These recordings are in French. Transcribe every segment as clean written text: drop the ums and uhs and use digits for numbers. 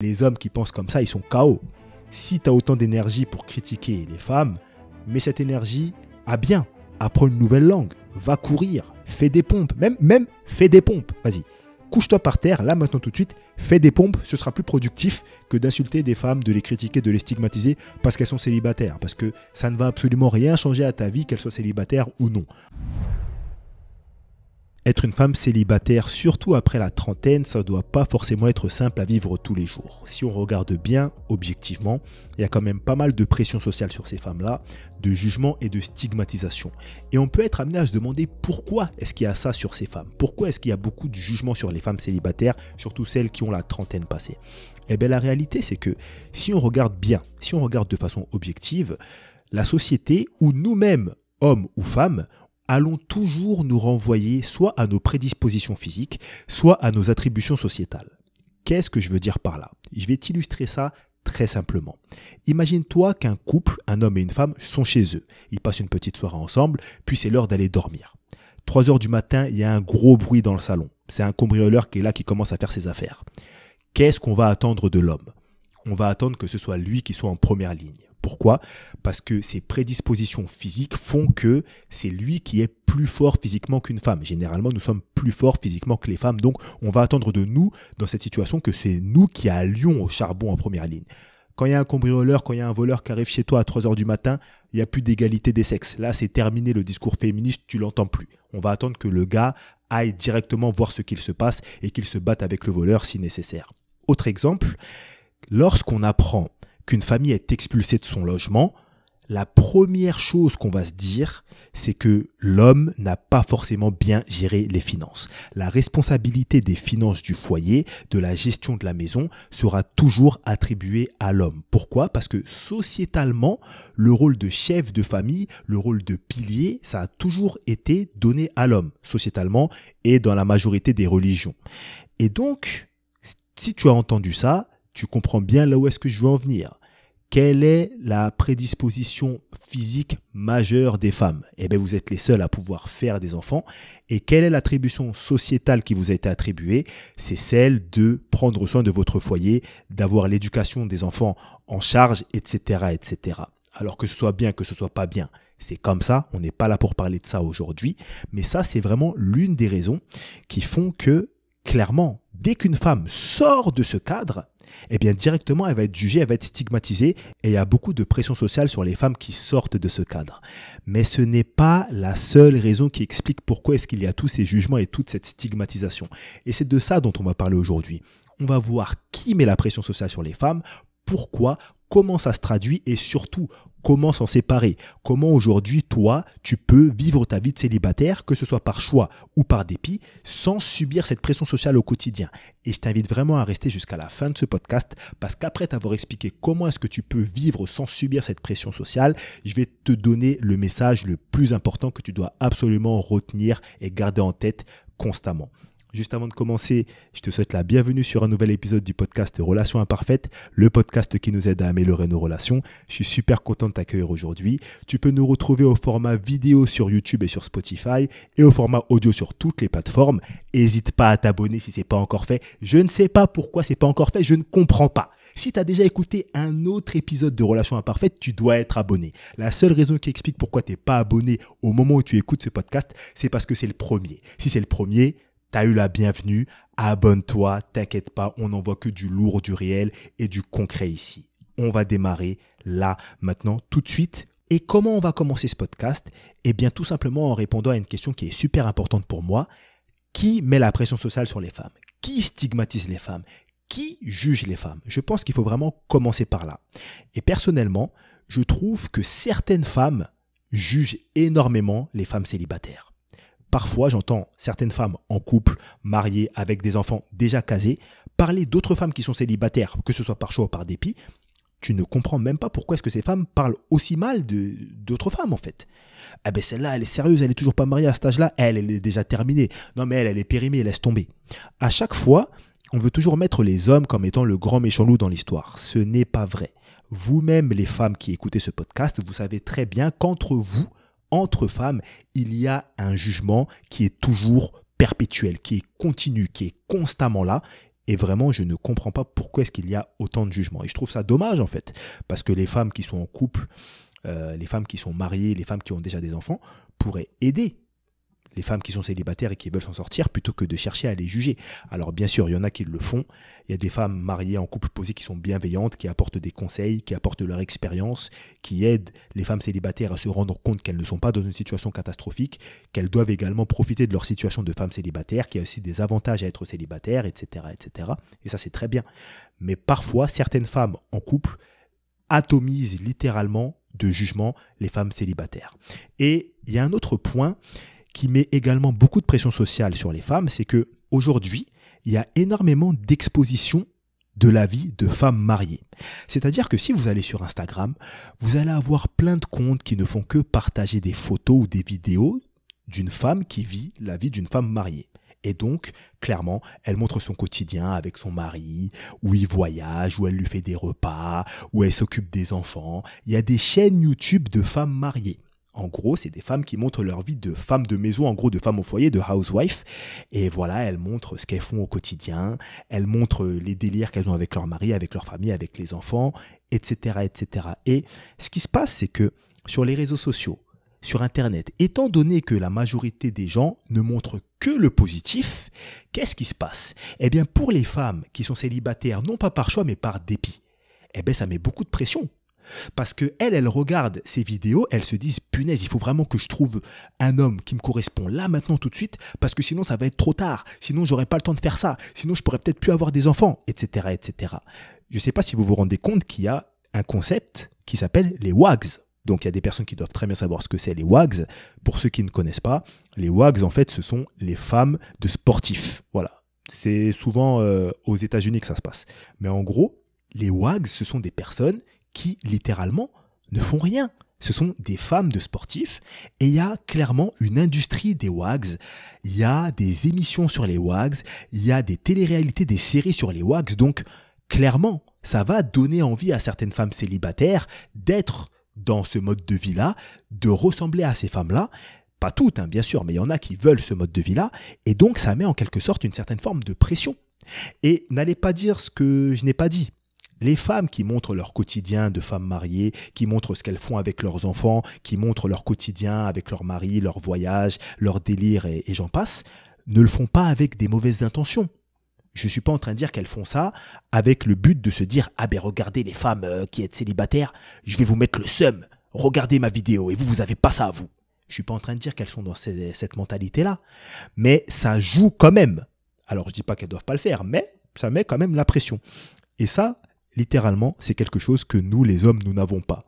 Les hommes qui pensent comme ça, ils sont KO. Si tu as autant d'énergie pour critiquer les femmes, mets cette énergie à bien. Apprends une nouvelle langue, va courir, fais des pompes, même fais des pompes. Vas-y, couche-toi par terre, là maintenant tout de suite, fais des pompes, ce sera plus productif que d'insulter des femmes, de les critiquer, de les stigmatiser parce qu'elles sont célibataires. Parce que ça ne va absolument rien changer à ta vie, qu'elles soient célibataires ou non. Être une femme célibataire, surtout après la trentaine, ça ne doit pas forcément être simple à vivre tous les jours. Si on regarde bien, objectivement, il y a quand même pas mal de pression sociale sur ces femmes-là, de jugement et de stigmatisation. Et on peut être amené à se demander pourquoi est-ce qu'il y a ça sur ces femmes ? Pourquoi est-ce qu'il y a beaucoup de jugement sur les femmes célibataires, surtout celles qui ont la trentaine passée ? Eh bien la réalité, c'est que si on regarde bien, si on regarde de façon objective, la société ou nous-mêmes, hommes ou femmes, allons toujours nous renvoyer soit à nos prédispositions physiques, soit à nos attributions sociétales. Qu'est-ce que je veux dire par là ? Je vais t'illustrer ça très simplement. Imagine-toi qu'un couple, un homme et une femme, sont chez eux. Ils passent une petite soirée ensemble, puis c'est l'heure d'aller dormir. 3 heures du matin, il y a un gros bruit dans le salon. C'est un cambrioleur qui est là, qui commence à faire ses affaires. Qu'est-ce qu'on va attendre de l'homme ? On va attendre que ce soit lui qui soit en première ligne. Pourquoi ? Parce que ses prédispositions physiques font que c'est lui qui est plus fort physiquement qu'une femme. Généralement, nous sommes plus forts physiquement que les femmes. Donc, on va attendre de nous, dans cette situation, que c'est nous qui allions au charbon en première ligne. Quand il y a un cambrioleur, quand il y a un voleur qui arrive chez toi à 3 heures du matin, il n'y a plus d'égalité des sexes. Là, c'est terminé, le discours féministe, tu l'entends plus. On va attendre que le gars aille directement voir ce qu'il se passe et qu'il se batte avec le voleur si nécessaire. Autre exemple, lorsqu'on apprend qu'une famille est expulsée de son logement, la première chose qu'on va se dire, c'est que l'homme n'a pas forcément bien géré les finances. La responsabilité des finances du foyer, de la gestion de la maison, sera toujours attribuée à l'homme. Pourquoi ? Parce que sociétalement, le rôle de chef de famille, le rôle de pilier, ça a toujours été donné à l'homme, sociétalement et dans la majorité des religions. Et donc, si tu as entendu ça, tu comprends bien là où est-ce que je veux en venir. Quelle est la prédisposition physique majeure des femmes ? Eh bien, vous êtes les seuls à pouvoir faire des enfants. Et quelle est l'attribution sociétale qui vous a été attribuée ? C'est celle de prendre soin de votre foyer, d'avoir l'éducation des enfants en charge, etc., etc. Alors que ce soit bien, que ce soit pas bien, c'est comme ça. On n'est pas là pour parler de ça aujourd'hui. Mais ça, c'est vraiment l'une des raisons qui font que, clairement, dès qu'une femme sort de ce cadre, eh bien directement elle va être jugée, elle va être stigmatisée et il y a beaucoup de pression sociale sur les femmes qui sortent de ce cadre. Mais ce n'est pas la seule raison qui explique pourquoi est-ce qu'il y a tous ces jugements et toute cette stigmatisation. Et c'est de ça dont on va parler aujourd'hui. On va voir qui met la pression sociale sur les femmes, pourquoi, comment ça se traduit et surtout comment s'en séparer. Comment aujourd'hui, toi, tu peux vivre ta vie de célibataire, que ce soit par choix ou par dépit, sans subir cette pression sociale au quotidien. Et je t'invite vraiment à rester jusqu'à la fin de ce podcast parce qu'après t'avoir expliqué comment est-ce que tu peux vivre sans subir cette pression sociale, je vais te donner le message le plus important que tu dois absolument retenir et garder en tête constamment. Juste avant de commencer, je te souhaite la bienvenue sur un nouvel épisode du podcast Relations Imparfaites, le podcast qui nous aide à améliorer nos relations. Je suis super content de t'accueillir aujourd'hui. Tu peux nous retrouver au format vidéo sur YouTube et sur Spotify et au format audio sur toutes les plateformes. N'hésite pas à t'abonner si ce n'est pas encore fait. Je ne sais pas pourquoi ce n'est pas encore fait, je ne comprends pas. Si tu as déjà écouté un autre épisode de Relations Imparfaites, tu dois être abonné. La seule raison qui explique pourquoi tu n'es pas abonné au moment où tu écoutes ce podcast, c'est parce que c'est le premier. Si c'est le premier, t'as eu la bienvenue, abonne-toi, t'inquiète pas, on n'envoie que du lourd, du réel et du concret ici. On va démarrer là, maintenant, tout de suite. Et comment on va commencer ce podcast ? Eh bien, tout simplement en répondant à une question qui est super importante pour moi. Qui met la pression sociale sur les femmes ? Qui stigmatise les femmes ? Qui juge les femmes ? Je pense qu'il faut vraiment commencer par là. Et personnellement, je trouve que certaines femmes jugent énormément les femmes célibataires. Parfois, j'entends certaines femmes en couple, mariées, avec des enfants déjà casés, parler d'autres femmes qui sont célibataires, que ce soit par choix ou par dépit. Tu ne comprends même pas pourquoi est-ce que ces femmes parlent aussi mal d'autres femmes, en fait. Ah ben celle-là, elle est sérieuse, elle n'est toujours pas mariée à cet âge-là, elle est déjà terminée. Non mais elle est périmée, laisse tomber. À chaque fois, on veut toujours mettre les hommes comme étant le grand méchant loup dans l'histoire. Ce n'est pas vrai. Vous-même, les femmes qui écoutez ce podcast, vous savez très bien qu'entre vous, entre femmes, il y a un jugement qui est toujours perpétuel, qui est continu, qui est constamment là. Et vraiment, je ne comprends pas pourquoi est-ce qu'il y a autant de jugements. Et je trouve ça dommage, en fait, parce que les femmes qui sont en couple, les femmes qui sont mariées, les femmes qui ont déjà des enfants, pourraient aider les femmes qui sont célibataires et qui veulent s'en sortir plutôt que de chercher à les juger. Alors bien sûr, il y en a qui le font. Il y a des femmes mariées en couple posé qui sont bienveillantes, qui apportent des conseils, qui apportent leur expérience, qui aident les femmes célibataires à se rendre compte qu'elles ne sont pas dans une situation catastrophique, qu'elles doivent également profiter de leur situation de femmes célibataires, qu'il y a aussi des avantages à être célibataire, etc., etc. Et ça, c'est très bien. Mais parfois, certaines femmes en couple atomisent littéralement de jugement les femmes célibataires. Et il y a un autre point qui met également beaucoup de pression sociale sur les femmes, c'est que aujourd'hui, il y a énormément d'expositions de la vie de femmes mariées. C'est-à-dire que si vous allez sur Instagram, vous allez avoir plein de comptes qui ne font que partager des photos ou des vidéos d'une femme qui vit la vie d'une femme mariée. Et donc, clairement, elle montre son quotidien avec son mari, où il voyage, où elle lui fait des repas, où elle s'occupe des enfants. Il y a des chaînes YouTube de femmes mariées. En gros, c'est des femmes qui montrent leur vie de femmes de maison, en gros de femmes au foyer, de housewife. Et voilà, elles montrent ce qu'elles font au quotidien, elles montrent les délires qu'elles ont avec leur mari, avec leur famille, avec les enfants, etc., etc. Et ce qui se passe, c'est que sur les réseaux sociaux, sur Internet, étant donné que la majorité des gens ne montrent que le positif, qu'est-ce qui se passe? Eh bien, pour les femmes qui sont célibataires, non pas par choix, mais par dépit, eh bien, ça met beaucoup de pression. Parce qu'elles regardent ces vidéos, elles se disent « Punaise, il faut vraiment que je trouve un homme qui me correspond là, maintenant, tout de suite, parce que sinon ça va être trop tard, sinon j'aurai pas le temps de faire ça, sinon je pourrais peut-être plus avoir des enfants, etc. etc. » Je ne sais pas si vous vous rendez compte qu'il y a un concept qui s'appelle les WAGs. Donc il y a des personnes qui doivent très bien savoir ce que c'est les WAGs. Pour ceux qui ne connaissent pas, les WAGs, en fait, ce sont les femmes de sportifs. Voilà. C'est souvent aux États-Unis que ça se passe. Mais en gros, les WAGs, ce sont des personnes qui, littéralement, ne font rien. Ce sont des femmes de sportifs et il y a clairement une industrie des WAGs. Il y a des émissions sur les WAGs, il y a des téléréalités, des séries sur les WAGs. Donc, clairement, ça va donner envie à certaines femmes célibataires d'être dans ce mode de vie-là, de ressembler à ces femmes-là. Pas toutes, bien sûr, mais il y en a qui veulent ce mode de vie-là. Et donc, ça met en quelque sorte une certaine forme de pression. Et n'allez pas dire ce que je n'ai pas dit. Les femmes qui montrent leur quotidien de femmes mariées, qui montrent ce qu'elles font avec leurs enfants, qui montrent leur quotidien avec leur mari, leur voyage, leur délire et j'en passe, ne le font pas avec des mauvaises intentions. Je ne suis pas en train de dire qu'elles font ça avec le but de se dire « Ah ben regardez les femmes qui êtes célibataires, je vais vous mettre le seum, regardez ma vidéo et vous n'avez pas ça à vous. » Je ne suis pas en train de dire qu'elles sont dans cette mentalité-là, mais ça joue quand même. Alors je ne dis pas qu'elles ne doivent pas le faire, mais ça met quand même la pression. Et ça, littéralement, c'est quelque chose que nous, les hommes, nous n'avons pas.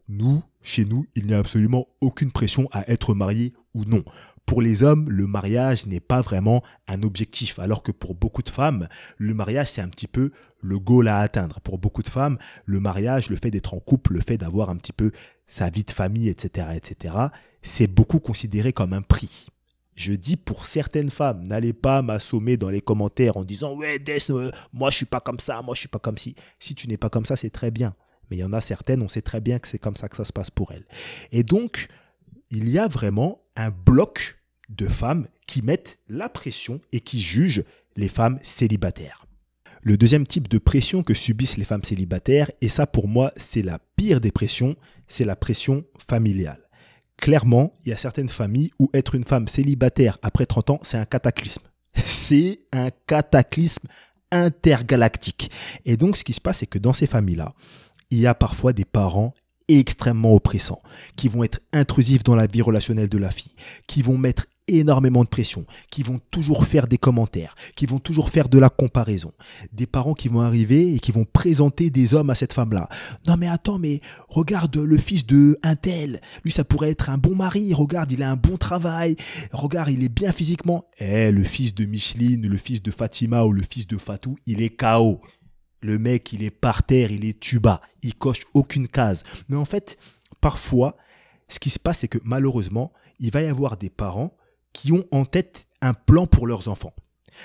Nous, chez nous, il n'y a absolument aucune pression à être marié ou non. Pour les hommes, le mariage n'est pas vraiment un objectif, alors que pour beaucoup de femmes, le mariage, c'est un petit peu le goal à atteindre. Pour beaucoup de femmes, le mariage, le fait d'être en couple, le fait d'avoir un petit peu sa vie de famille, etc., etc., c'est beaucoup considéré comme un prix. Je dis pour certaines femmes, n'allez pas m'assommer dans les commentaires en disant « Ouais, Des, moi je suis pas comme ça, moi je suis pas comme ci. » Si tu n'es pas comme ça, c'est très bien. Mais il y en a certaines, on sait très bien que c'est comme ça que ça se passe pour elles. Et donc, il y a vraiment un bloc de femmes qui mettent la pression et qui jugent les femmes célibataires. Le deuxième type de pression que subissent les femmes célibataires, et ça pour moi c'est la pire des pressions, c'est la pression familiale. Clairement, il y a certaines familles où être une femme célibataire après 30 ans, c'est un cataclysme. C'est un cataclysme intergalactique. Et donc, ce qui se passe, c'est que dans ces familles-là, il y a parfois des parents extrêmement oppressants, qui vont être intrusifs dans la vie relationnelle de la fille, qui vont mettre énormément de pression, qui vont toujours faire des commentaires, qui vont toujours faire de la comparaison. Des parents qui vont arriver et qui vont présenter des hommes à cette femme-là. Non mais attends, mais regarde le fils de un tel, lui ça pourrait être un bon mari, regarde il a un bon travail, regarde il est bien physiquement. Le fils de Micheline, le fils de Fatima ou le fils de Fatou, il est KO. Le mec il est par terre, il est tuba, il coche aucune case. Mais en fait, parfois, ce qui se passe c'est que malheureusement, il va y avoir des parents qui ont en tête un plan pour leurs enfants.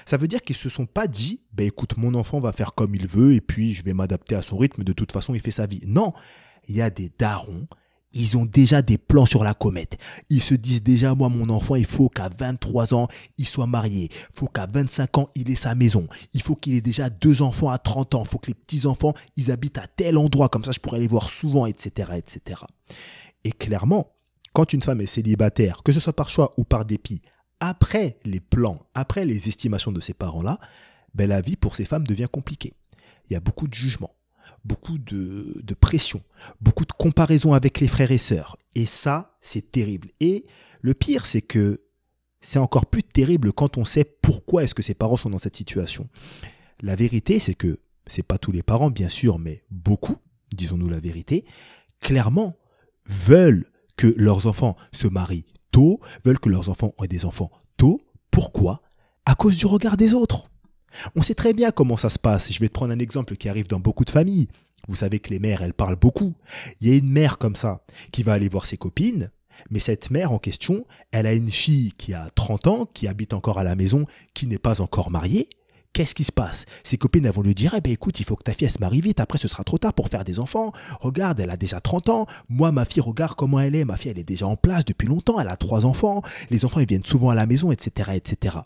Ça veut dire qu'ils ne se sont pas dit « écoute, mon enfant va faire comme il veut et puis je vais m'adapter à son rythme, de toute façon, il fait sa vie. » Non, il y a des darons, Ils ont déjà des plans sur la comète. Ils se disent déjà, moi, mon enfant, il faut qu'à 23 ans, il soit marié. Il faut qu'à 25 ans, il ait sa maison. Il faut qu'il ait déjà 2 enfants à 30 ans. Il faut que les petits-enfants, ils habitent à tel endroit. Comme ça, je pourrais les voir souvent, etc., etc. Et clairement, quand une femme est célibataire, que ce soit par choix ou par dépit, après les plans, après les estimations de ces parents-là, ben la vie pour ces femmes devient compliquée. Il y a beaucoup de jugements, beaucoup de pression, beaucoup de comparaisons avec les frères et sœurs. Et ça, c'est terrible. Et le pire, c'est que c'est encore plus terrible quand on sait pourquoi est-ce que ces parents sont dans cette situation. La vérité, c'est que, c'est pas tous les parents, bien sûr, mais beaucoup, disons-nous la vérité, clairement, veulent que leurs enfants se marient tôt, veulent que leurs enfants aient des enfants tôt. Pourquoi? À cause du regard des autres. On sait très bien comment ça se passe. Je vais te prendre un exemple qui arrive dans beaucoup de familles. Vous savez que les mères, elles parlent beaucoup. Il y a une mère comme ça qui va aller voir ses copines, mais cette mère en question, elle a une fille qui a 30 ans, qui habite encore à la maison, qui n'est pas encore mariée. Qu'est-ce qui se passe? Ses copines, elles vont lui dire, écoute, il faut que ta fille, elle se marie vite, après ce sera trop tard pour faire des enfants. Regarde, elle a déjà 30 ans. Moi, ma fille, regarde comment elle est. Ma fille, elle est déjà en place depuis longtemps. Elle a 3 enfants. Les enfants, ils viennent souvent à la maison, etc., etc.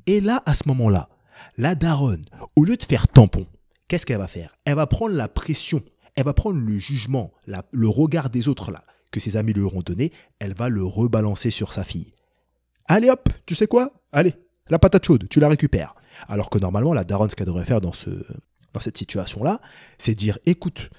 Et là, à ce moment-là, la daronne, au lieu de faire tampon, qu'est-ce qu'elle va faire? Elle va prendre la pression, elle va prendre le jugement, le regard des autres là, que ses amis lui auront donné, elle va le rebalancer sur sa fille. Allez hop, tu sais quoi? Allez, la patate chaude, tu la récupères. Alors que normalement, la daronne, ce qu'elle devrait faire dans cette situation-là, c'est dire, écoute,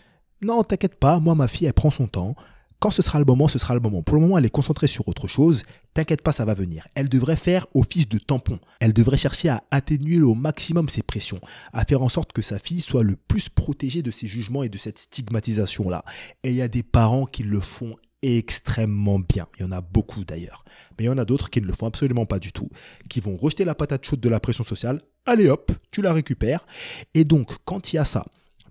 non, t'inquiète pas, moi, ma fille, elle prend son temps. Quand ce sera le moment, ce sera le moment. Pour le moment, elle est concentrée sur autre chose. T'inquiète pas, ça va venir. Elle devrait faire office de tampon. Elle devrait chercher à atténuer au maximum ses pressions, à faire en sorte que sa fille soit le plus protégée de ces jugements et de cette stigmatisation-là. Et il y a des parents qui le font extrêmement bien. Il y en a beaucoup d'ailleurs. Mais il y en a d'autres qui ne le font absolument pas du tout, qui vont rejeter la patate chaude de la pression sociale. Allez hop, tu la récupères. Et donc, quand il y a ça,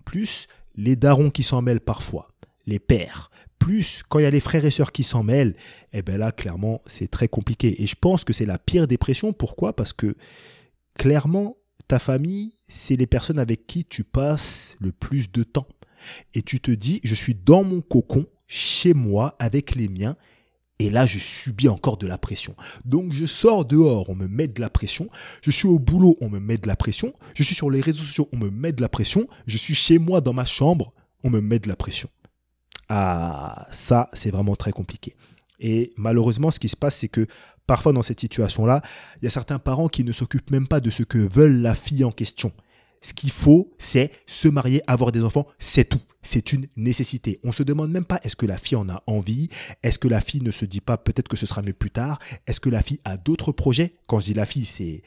plus les darons qui s'en mêlent parfois, les pères, plus quand il y a les frères et sœurs qui s'en mêlent, eh bien là, clairement, c'est très compliqué. Et je pense que c'est la pire des pressions. Pourquoi? Parce que, clairement, ta famille, c'est les personnes avec qui tu passes le plus de temps. Et tu te dis, je suis dans mon cocon, chez moi, avec les miens, et là, je subis encore de la pression. Donc, je sors dehors, on me met de la pression. Je suis au boulot, on me met de la pression. Je suis sur les réseaux sociaux, on me met de la pression. Je suis chez moi, dans ma chambre, on me met de la pression. Ah, ça, c'est vraiment très compliqué. Et malheureusement, ce qui se passe, c'est que parfois, dans cette situation-là, il y a certains parents qui ne s'occupent même pas de ce que veulent la fille en question. Ce qu'il faut, c'est se marier, avoir des enfants, c'est tout. C'est une nécessité. On ne se demande même pas, est-ce que la fille en a envie? Est-ce que la fille ne se dit pas, peut-être que ce sera mieux plus tard? Est-ce que la fille a d'autres projets? Quand je dis la fille, c'est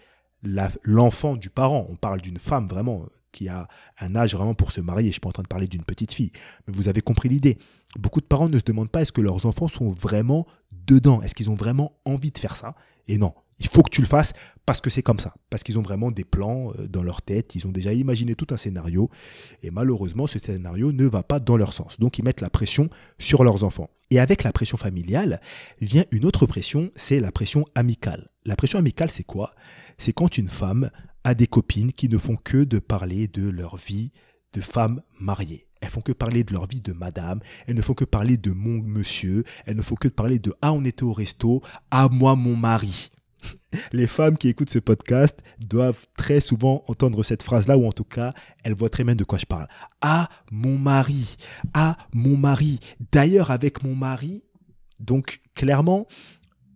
l'enfant du parent. On parle d'une femme vraiment qui a un âge vraiment pour se marier. Je ne suis pas en train de parler d'une petite fille. Mais vous avez compris l'idée. Beaucoup de parents ne se demandent pas, est-ce que leurs enfants sont vraiment dedans? Est-ce qu'ils ont vraiment envie de faire ça? Et non. Il faut que tu le fasses parce que c'est comme ça. Parce qu'ils ont vraiment des plans dans leur tête. Ils ont déjà imaginé tout un scénario. Et malheureusement, ce scénario ne va pas dans leur sens. Donc, ils mettent la pression sur leurs enfants. Et avec la pression familiale, vient une autre pression, c'est la pression amicale. La pression amicale, c'est quoi? C'est quand une femme a des copines qui ne font que de parler de leur vie de femme mariée. Elles font que parler de leur vie de madame. Elles ne font que parler de mon monsieur. Elles ne font que parler de « Ah, on était au resto. Ah, moi, mon mari ». Les femmes qui écoutent ce podcast doivent très souvent entendre cette phrase-là, ou en tout cas, elles voient très bien de quoi je parle. Ah, mon mari. Ah, mon mari. D'ailleurs, avec mon mari, donc clairement,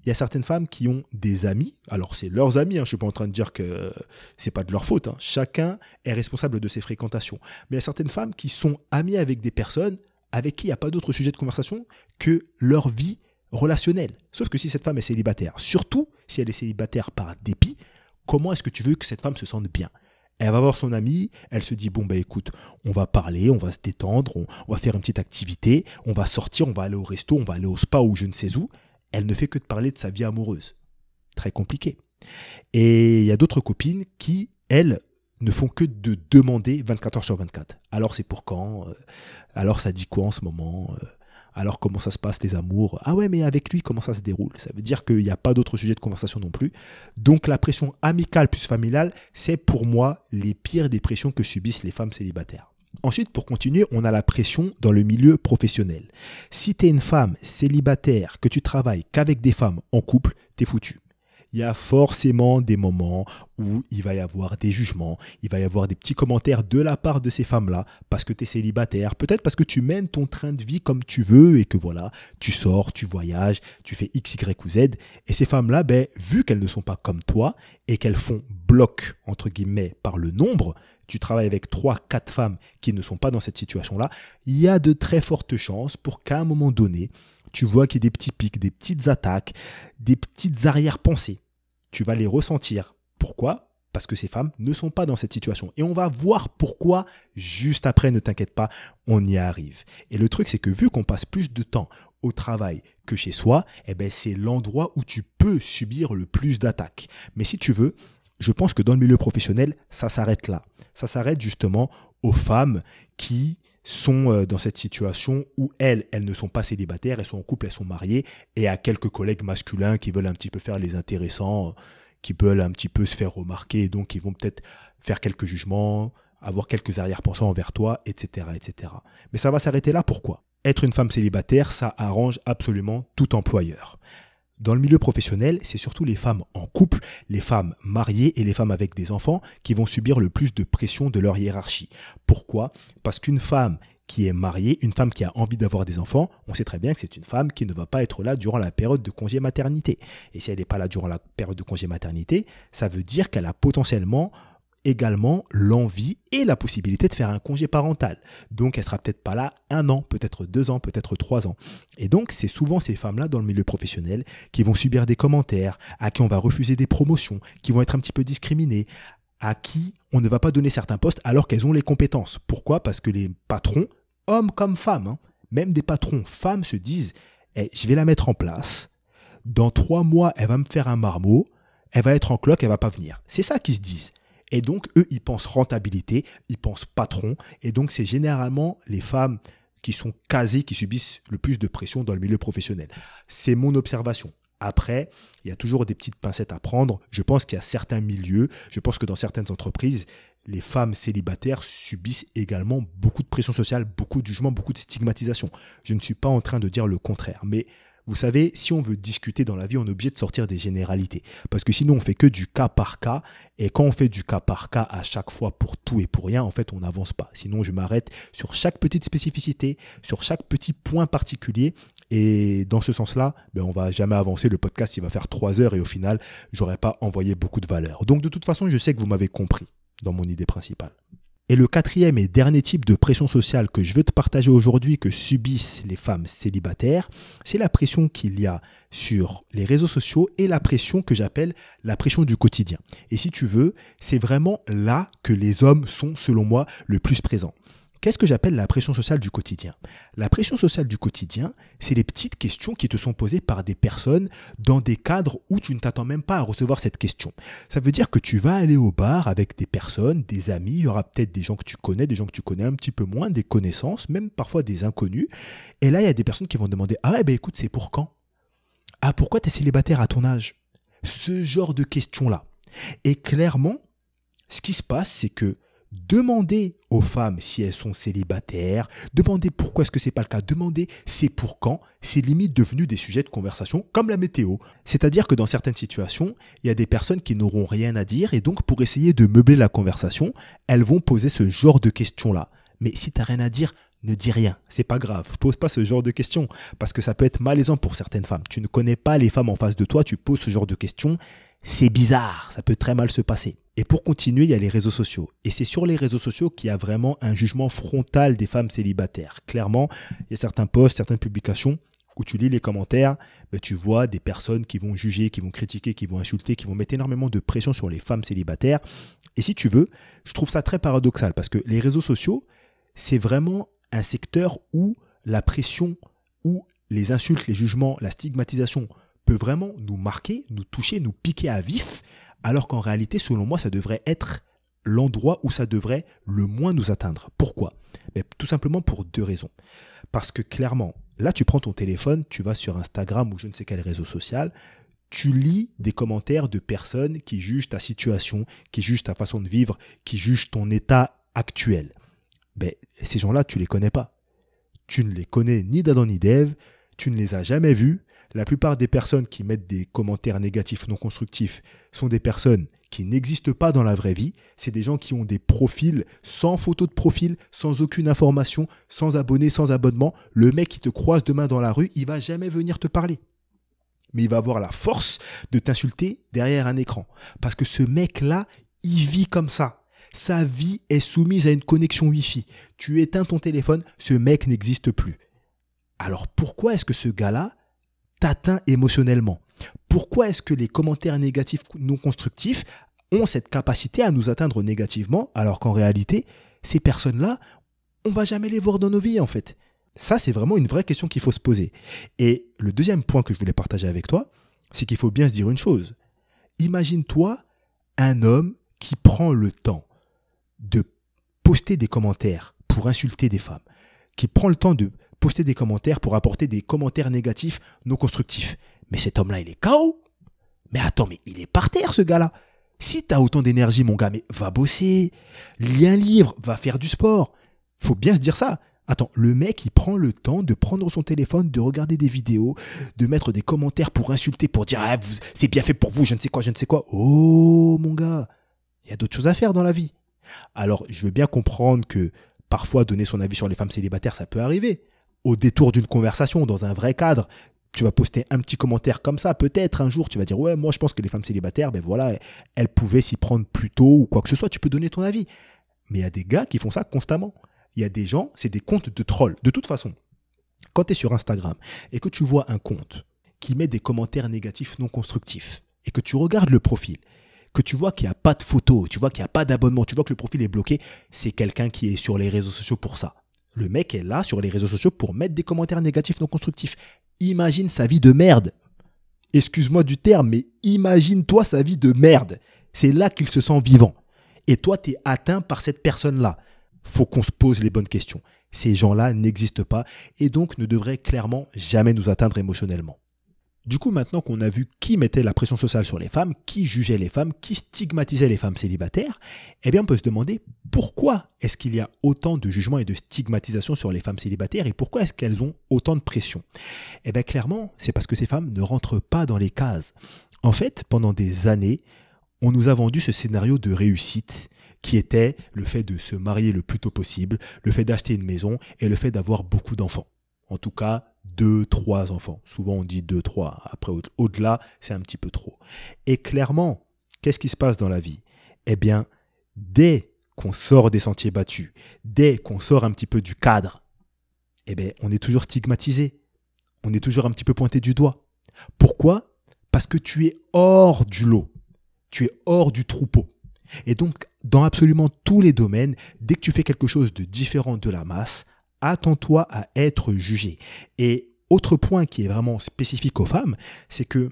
il y a certaines femmes qui ont des amis. Alors, c'est leurs amis, je ne suis pas en train de dire que c'est pas de leur faute. Chacun est responsable de ses fréquentations. Mais il y a certaines femmes qui sont amies avec des personnes avec qui il n'y a pas d'autre sujet de conversation que leur vie relationnelle. Sauf que si cette femme est célibataire, surtout si elle est célibataire par dépit, comment est-ce que tu veux que cette femme se sente bien? Elle va voir son amie, elle se dit, bon, écoute, on va parler, on va se détendre, on va faire une petite activité, on va sortir, on va aller au resto, on va aller au spa ou je ne sais où. Elle ne fait que de parler de sa vie amoureuse. Très compliqué. Et il y a d'autres copines qui, elles, ne font que de demander 24 heures sur 24. Alors c'est pour quand? Alors ça dit quoi en ce moment? Alors comment ça se passe les amours? Ah ouais, mais avec lui, comment ça se déroule? Ça veut dire qu'il n'y a pas d'autre sujet de conversation non plus. Donc la pression amicale plus familiale, c'est pour moi les pires des pressions que subissent les femmes célibataires. Ensuite, pour continuer, on a la pression dans le milieu professionnel. Si tu es une femme célibataire, que tu travailles qu'avec des femmes en couple, t'es foutu. Il y a forcément des moments où il va y avoir des jugements, il va y avoir des petits commentaires de la part de ces femmes-là parce que tu es célibataire, peut-être parce que tu mènes ton train de vie comme tu veux et que voilà, tu sors, tu voyages, tu fais X, Y ou Z. Et ces femmes-là, vu qu'elles ne sont pas comme toi et qu'elles font bloc, entre guillemets, par le nombre, tu travailles avec 3-4 femmes qui ne sont pas dans cette situation-là, il y a de très fortes chances pour qu'à un moment donné, tu vois qu'il y a des petits pics, des petites attaques, des petites arrière-pensées. Tu vas les ressentir. Pourquoi ? Parce que ces femmes ne sont pas dans cette situation. Et on va voir pourquoi juste après, ne t'inquiète pas, on y arrive. Et le truc, c'est que vu qu'on passe plus de temps au travail que chez soi, c'est l'endroit où tu peux subir le plus d'attaques. Mais si tu veux, je pense que dans le milieu professionnel, ça s'arrête là. Ça s'arrête justement aux femmes qui sont dans cette situation où elles ne sont pas célibataires, elles sont en couple, elles sont mariées, et à quelques collègues masculins qui veulent un petit peu faire les intéressants, qui veulent un petit peu se faire remarquer, et donc qui vont peut-être faire quelques jugements, avoir quelques arrière-pensées envers toi, etc., etc. Mais ça va s'arrêter là, pourquoi ? Être une femme célibataire, ça arrange absolument tout employeur. Dans le milieu professionnel, c'est surtout les femmes en couple, les femmes mariées et les femmes avec des enfants qui vont subir le plus de pression de leur hiérarchie. Pourquoi ? Parce qu'une femme qui est mariée, une femme qui a envie d'avoir des enfants, on sait très bien que c'est une femme qui ne va pas être là durant la période de congé maternité. Et si elle n'est pas là durant la période de congé maternité, ça veut dire qu'elle a potentiellement également l'envie et la possibilité de faire un congé parental. Donc, elle sera peut-être pas là 1 an, peut-être 2 ans, peut-être 3 ans. Et donc, c'est souvent ces femmes-là dans le milieu professionnel qui vont subir des commentaires, à qui on va refuser des promotions, qui vont être un petit peu discriminées, à qui on ne va pas donner certains postes alors qu'elles ont les compétences. Pourquoi ? Parce que les patrons, hommes comme femmes, même des patrons femmes se disent je vais la mettre en place. Dans 3 mois, elle va me faire un marmot, elle va être en cloque, elle va pas venir. C'est ça qu'ils se disent. Et donc, eux, ils pensent rentabilité, ils pensent patron. Et donc, c'est généralement les femmes qui sont casées, qui subissent le plus de pression dans le milieu professionnel. C'est mon observation. Après, il y a toujours des petites pincettes à prendre. Je pense qu'il y a certains milieux, je pense que dans certaines entreprises, les femmes célibataires subissent également beaucoup de pression sociale, beaucoup de jugement, beaucoup de stigmatisation. Je ne suis pas en train de dire le contraire. Mais vous savez, si on veut discuter dans la vie, on est obligé de sortir des généralités. Parce que sinon, on fait que du cas par cas. Et quand on fait du cas par cas à chaque fois pour tout et pour rien, en fait, on n'avance pas. Sinon, je m'arrête sur chaque petite spécificité, sur chaque petit point particulier. Et dans ce sens-là, on ne va jamais avancer. Le podcast, il va faire 3 heures et au final, je n'aurai pas envoyé beaucoup de valeur. Donc, de toute façon, je sais que vous m'avez compris dans mon idée principale. Et le 4e et dernier type de pression sociale que je veux te partager aujourd'hui que subissent les femmes célibataires, c'est la pression qu'il y a sur les réseaux sociaux et la pression que j'appelle la pression du quotidien. Et si tu veux, c'est vraiment là que les hommes sont, selon moi, le plus présents. Qu'est-ce que j'appelle la pression sociale du quotidien ? La pression sociale du quotidien, c'est les petites questions qui te sont posées par des personnes dans des cadres où tu ne t'attends même pas à recevoir cette question. Ça veut dire que tu vas aller au bar avec des personnes, des amis, il y aura peut-être des gens que tu connais, des gens que tu connais un petit peu moins, des connaissances, même parfois des inconnus. Et là, il y a des personnes qui vont te demander « Ah, écoute, c'est pour quand ? Ah, pourquoi tu es célibataire à ton âge ?» Ce genre de questions-là. Et clairement, ce qui se passe, c'est que demander aux femmes si elles sont célibataires, demander pourquoi est-ce que c'est pas le cas, demander c'est pour quand, c'est limite devenu des sujets de conversation comme la météo. C'est-à-dire que dans certaines situations, il y a des personnes qui n'auront rien à dire et donc pour essayer de meubler la conversation, elles vont poser ce genre de questions-là. Mais si tu n'as rien à dire, ne dis rien, c'est pas grave, pose pas ce genre de questions parce que ça peut être malaisant pour certaines femmes. Tu ne connais pas les femmes en face de toi, tu poses ce genre de questions, c'est bizarre, ça peut très mal se passer. Et pour continuer, il y a les réseaux sociaux. Et c'est sur les réseaux sociaux qu'il y a vraiment un jugement frontal des femmes célibataires. Clairement, il y a certains posts, certaines publications où tu lis les commentaires, tu vois des personnes qui vont juger, qui vont critiquer, qui vont insulter, qui vont mettre énormément de pression sur les femmes célibataires. Et si tu veux, je trouve ça très paradoxal parce que les réseaux sociaux, c'est vraiment un secteur où la pression, où les insultes, les jugements, la stigmatisation peut vraiment nous marquer, nous toucher, nous piquer à vif, alors qu'en réalité, selon moi, ça devrait être l'endroit où ça devrait le moins nous atteindre. Pourquoi ? Tout simplement pour 2 raisons. Parce que clairement, là, tu prends ton téléphone, tu vas sur Instagram ou je ne sais quel réseau social, tu lis des commentaires de personnes qui jugent ta situation, qui jugent ta façon de vivre, qui jugent ton état actuel. Ben, ces gens-là, tu ne les connais pas. Tu ne les connais ni d'Adam ni d'Ève, tu ne les as jamais vus. La plupart des personnes qui mettent des commentaires négatifs non constructifs sont des personnes qui n'existent pas dans la vraie vie. C'est des gens qui ont des profils sans photo de profil, sans aucune information, sans abonnés, sans abonnement. Le mec qui te croise demain dans la rue, il va jamais venir te parler. Mais il va avoir la force de t'insulter derrière un écran. Parce que ce mec-là, il vit comme ça. Sa vie est soumise à une connexion Wi-Fi. Tu éteins ton téléphone, ce mec n'existe plus. Alors pourquoi est-ce que ce gars-là t'atteint émotionnellement? Pourquoi est-ce que les commentaires négatifs non constructifs ont cette capacité à nous atteindre négativement, alors qu'en réalité, ces personnes-là, on ne va jamais les voir dans nos vies en fait? Ça, c'est vraiment une vraie question qu'il faut se poser. Et le deuxième point que je voulais partager avec toi, c'est qu'il faut bien se dire une chose. Imagine-toi un homme qui prend le temps de poster des commentaires pour insulter des femmes, qui prend le temps de poster des commentaires pour apporter des commentaires négatifs non constructifs. Mais cet homme-là, il est KO. Mais attends, mais il est par terre, ce gars-là. Si tu as autant d'énergie, mon gars, mais va bosser, lis un livre, va faire du sport. Faut bien se dire ça. Attends, le mec, il prend le temps de prendre son téléphone, de regarder des vidéos, de mettre des commentaires pour insulter, pour dire ah, c'est bien fait pour vous, je ne sais quoi, je ne sais quoi. Oh, mon gars, il y a d'autres choses à faire dans la vie. Alors, je veux bien comprendre que parfois, donner son avis sur les femmes célibataires, ça peut arriver. Au détour d'une conversation, dans un vrai cadre, tu vas poster un petit commentaire comme ça, peut-être un jour, tu vas dire « Ouais, moi je pense que les femmes célibataires, ben voilà, elles pouvaient s'y prendre plus tôt ou quoi que ce soit, tu peux donner ton avis. » Mais il y a des gars qui font ça constamment. Il y a des gens, c'est des comptes de trolls. De toute façon, quand tu es sur Instagram et que tu vois un compte qui met des commentaires négatifs non constructifs et que tu regardes le profil, que tu vois qu'il n'y a pas de photo, tu vois qu'il n'y a pas d'abonnement, tu vois que le profil est bloqué, c'est quelqu'un qui est sur les réseaux sociaux pour ça. Le mec est là sur les réseaux sociaux pour mettre des commentaires négatifs non constructifs. Imagine sa vie de merde. Excuse-moi du terme, mais imagine-toi sa vie de merde. C'est là qu'il se sent vivant. Et toi, tu es atteint par cette personne-là. Faut qu'on se pose les bonnes questions. Ces gens-là n'existent pas et donc ne devraient clairement jamais nous atteindre émotionnellement. Du coup, maintenant qu'on a vu qui mettait la pression sociale sur les femmes, qui jugeait les femmes, qui stigmatisait les femmes célibataires, eh bien on peut se demander pourquoi est-ce qu'il y a autant de jugements et de stigmatisation sur les femmes célibataires et pourquoi est-ce qu'elles ont autant de pression? Eh bien clairement, c'est parce que ces femmes ne rentrent pas dans les cases. En fait, pendant des années, on nous a vendu ce scénario de réussite qui était le fait de se marier le plus tôt possible, le fait d'acheter une maison et le fait d'avoir beaucoup d'enfants. En tout cas, 2, 3 enfants. Souvent, on dit 2, 3. Après, au-delà, c'est un petit peu trop. Et clairement, qu'est-ce qui se passe dans la vie? Eh bien, dès qu'on sort des sentiers battus, dès qu'on sort un petit peu du cadre, eh bien, on est toujours stigmatisé. On est toujours un petit peu pointé du doigt. Pourquoi? Parce que tu es hors du lot. Tu es hors du troupeau. Et donc, dans absolument tous les domaines, dès que tu fais quelque chose de différent de la masse, attends-toi à être jugé. Et autre point qui est vraiment spécifique aux femmes, c'est que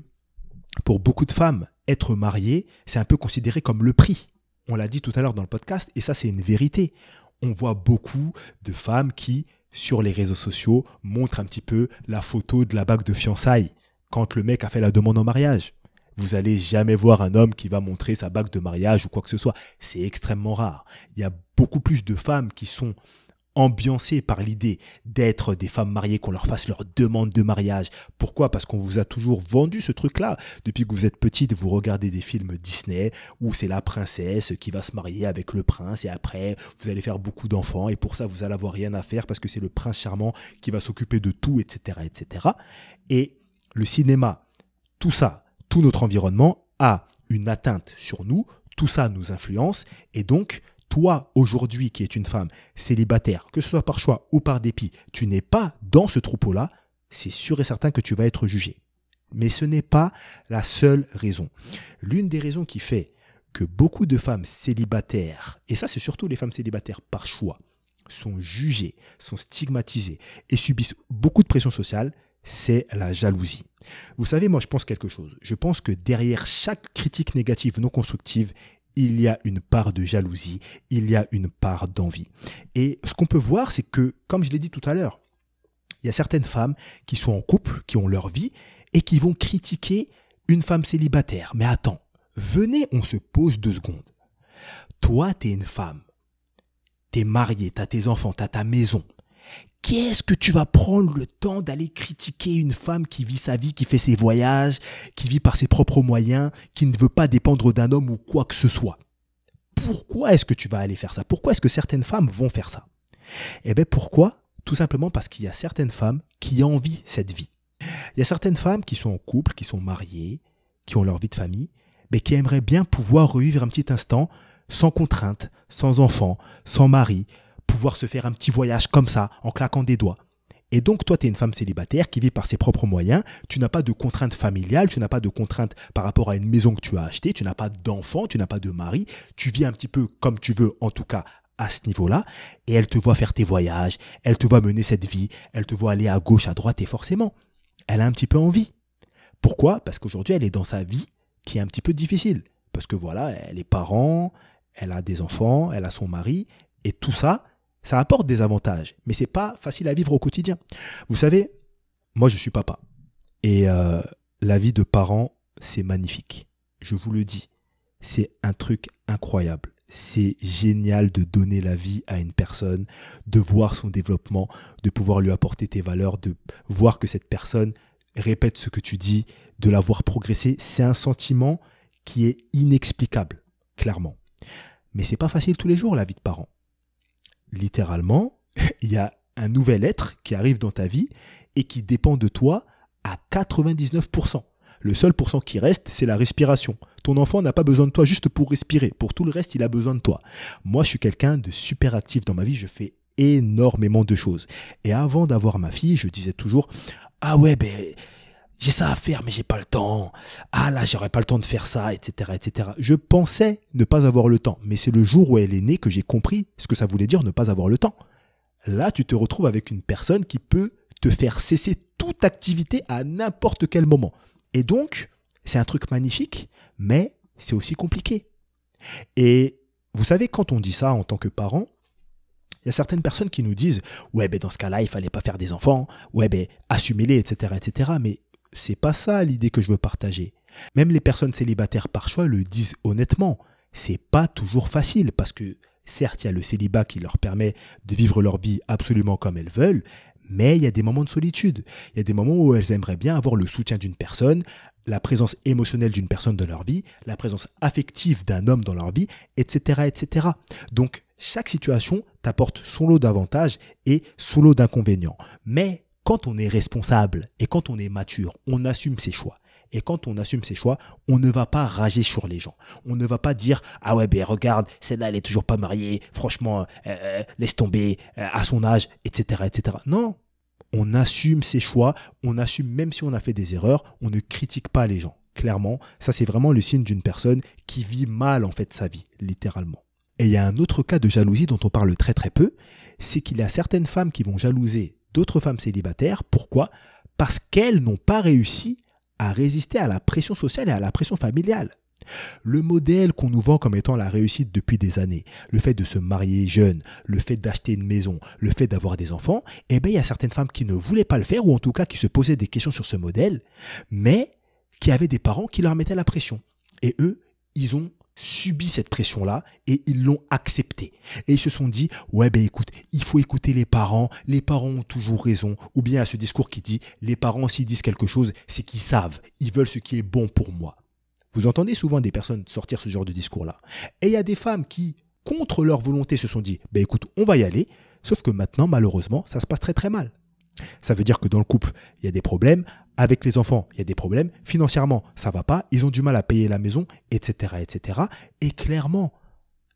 pour beaucoup de femmes, être mariée, c'est un peu considéré comme le prix. On l'a dit tout à l'heure dans le podcast, et ça c'est une vérité. On voit beaucoup de femmes qui, sur les réseaux sociaux, montrent un petit peu la photo de la bague de fiançailles quand le mec a fait la demande en mariage. Vous n'allez jamais voir un homme qui va montrer sa bague de mariage ou quoi que ce soit. C'est extrêmement rare. Il y a beaucoup plus de femmes qui sont ambiancées par l'idée d'être des femmes mariées, qu'on leur fasse leur demande de mariage. Pourquoi? Parce qu'on vous a toujours vendu ce truc-là. Depuis que vous êtes petite, vous regardez des films Disney où c'est la princesse qui va se marier avec le prince et après, vous allez faire beaucoup d'enfants et pour ça, vous allez avoir rien à faire parce que c'est le prince charmant qui va s'occuper de tout, etc., etc. Et le cinéma, tout ça, tout notre environnement a une atteinte sur nous, tout ça nous influence et donc toi aujourd'hui qui es une femme célibataire, que ce soit par choix ou par dépit, tu n'es pas dans ce troupeau-là, c'est sûr et certain que tu vas être jugé. Mais ce n'est pas la seule raison. L'une des raisons qui fait que beaucoup de femmes célibataires, et ça c'est surtout les femmes célibataires par choix, sont jugées, sont stigmatisées et subissent beaucoup de pression sociale, c'est la jalousie. Vous savez, moi je pense quelque chose. Je pense que derrière chaque critique négative non constructive, il y a une part de jalousie, il y a une part d'envie. Et ce qu'on peut voir, c'est que, comme je l'ai dit tout à l'heure, il y a certaines femmes qui sont en couple, qui ont leur vie, et qui vont critiquer une femme célibataire. Mais attends, venez, on se pose 2 secondes. Toi, tu es une femme. T'es marié, t'as tes enfants, t'as ta maison. Qu'est-ce que tu vas prendre le temps d'aller critiquer une femme qui vit sa vie, qui fait ses voyages, qui vit par ses propres moyens, qui ne veut pas dépendre d'un homme ou quoi que ce soit? Pourquoi est-ce que tu vas aller faire ça? Pourquoi est-ce que certaines femmes vont faire ça? Eh bien pourquoi? Tout simplement parce qu'il y a certaines femmes qui envient cette vie. Il y a certaines femmes qui sont en couple, qui sont mariées, qui ont leur vie de famille, mais qui aimeraient bien pouvoir revivre un petit instant sans contrainte, sans enfant, sans mari, pouvoir se faire un petit voyage comme ça, en claquant des doigts. Et donc, toi, tu es une femme célibataire qui vit par ses propres moyens, tu n'as pas de contraintes familiales, tu n'as pas de contraintes par rapport à une maison que tu as achetée, tu n'as pas d'enfant, tu n'as pas de mari, tu vis un petit peu comme tu veux, en tout cas à ce niveau-là, et elle te voit faire tes voyages, elle te voit mener cette vie, elle te voit aller à gauche, à droite, et forcément, elle a un petit peu envie. Pourquoi? Parce qu'aujourd'hui, elle est dans sa vie qui est un petit peu difficile. Parce que voilà, elle est parent, elle a des enfants, elle a son mari, et tout ça, ça apporte des avantages, mais c'est pas facile à vivre au quotidien. Vous savez, moi je suis papa, et la vie de parent, c'est magnifique. Je vous le dis, c'est un truc incroyable. C'est génial de donner la vie à une personne, de voir son développement, de pouvoir lui apporter tes valeurs, de voir que cette personne répète ce que tu dis, de la voir progresser. C'est un sentiment qui est inexplicable, clairement. Mais c'est pas facile tous les jours, la vie de parent. Littéralement, il y a un nouvel être qui arrive dans ta vie et qui dépend de toi à 99%. Le seul pourcent qui reste, c'est la respiration. Ton enfant n'a pas besoin de toi juste pour respirer. Pour tout le reste, il a besoin de toi. Moi, je suis quelqu'un de super actif dans ma vie. Je fais énormément de choses. Et avant d'avoir ma fille, je disais toujours « Ah ouais, j'ai ça à faire, mais j'ai pas le temps. Ah là, j'aurais pas le temps de faire ça, etc., etc. » Je pensais ne pas avoir le temps. Mais c'est le jour où elle est née que j'ai compris ce que ça voulait dire ne pas avoir le temps. Là, tu te retrouves avec une personne qui peut te faire cesser toute activité à n'importe quel moment. Et donc, c'est un truc magnifique, mais c'est aussi compliqué. Et vous savez, quand on dit ça en tant que parent, il y a certaines personnes qui nous disent « Ouais, dans ce cas-là, il fallait pas faire des enfants. Ouais, assumez-les, etc., etc. » Mais c'est pas ça l'idée que je veux partager. Même les personnes célibataires par choix le disent honnêtement. C'est pas toujours facile parce que, certes, il y a le célibat qui leur permet de vivre leur vie absolument comme elles veulent, mais il y a des moments de solitude. Il y a des moments où elles aimeraient bien avoir le soutien d'une personne, la présence émotionnelle d'une personne dans leur vie, la présence affective d'un homme dans leur vie, etc., etc. Donc, chaque situation t'apporte son lot d'avantages et son lot d'inconvénients. Mais quand on est responsable et quand on est mature, on assume ses choix. Et quand on assume ses choix, on ne va pas rager sur les gens. On ne va pas dire « Ah ouais, regarde, celle-là, elle est toujours pas mariée. Franchement, laisse tomber à son âge, etc., etc. » Non, on assume ses choix. On assume même si on a fait des erreurs. On ne critique pas les gens. Clairement, ça, c'est vraiment le signe d'une personne qui vit mal, en fait, sa vie, littéralement. Et il y a un autre cas de jalousie dont on parle très, très peu. C'est qu'il y a certaines femmes qui vont jalouser d'autres femmes célibataires. Pourquoi? Parce qu'elles n'ont pas réussi à résister à la pression sociale et à la pression familiale. Le modèle qu'on nous vend comme étant la réussite depuis des années, le fait de se marier jeune, le fait d'acheter une maison, le fait d'avoir des enfants, il y a certaines femmes qui ne voulaient pas le faire, ou en tout cas qui se posaient des questions sur ce modèle, mais qui avaient des parents qui leur mettaient la pression. Et eux, ils ont subi cette pression-là et ils l'ont acceptée. Et ils se sont dit, ouais écoute, il faut écouter les parents ont toujours raison. Ou bien à ce discours qui dit, les parents s'ils disent quelque chose, c'est qu'ils savent, ils veulent ce qui est bon pour moi. Vous entendez souvent des personnes sortir ce genre de discours-là. Et il y a des femmes qui, contre leur volonté, se sont dit, écoute, on va y aller, sauf que maintenant, malheureusement, ça se passe très très mal. Ça veut dire que dans le couple, il y a des problèmes. Avec les enfants, il y a des problèmes. Financièrement, ça ne va pas. Ils ont du mal à payer la maison, etc., etc. Et clairement,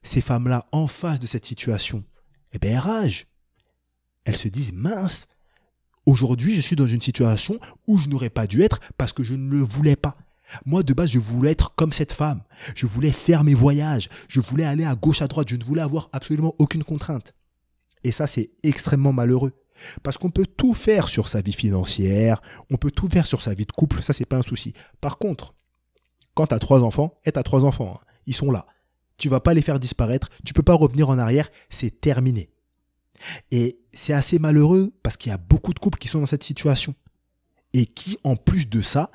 ces femmes-là, en face de cette situation, elles ragent. Elles se disent, mince, aujourd'hui, je suis dans une situation où je n'aurais pas dû être parce que je ne le voulais pas. Moi, de base, je voulais être comme cette femme. Je voulais faire mes voyages. Je voulais aller à gauche, à droite. Je ne voulais avoir absolument aucune contrainte. Et ça, c'est extrêmement malheureux. Parce qu'on peut tout faire sur sa vie financière, on peut tout faire sur sa vie de couple, ça c'est pas un souci. Par contre, quand tu as 3 enfants, tu as 3 enfants, ils sont là. Tu vas pas les faire disparaître, tu peux pas revenir en arrière, c'est terminé. Et c'est assez malheureux parce qu'il y a beaucoup de couples qui sont dans cette situation. Et qui, en plus de ça,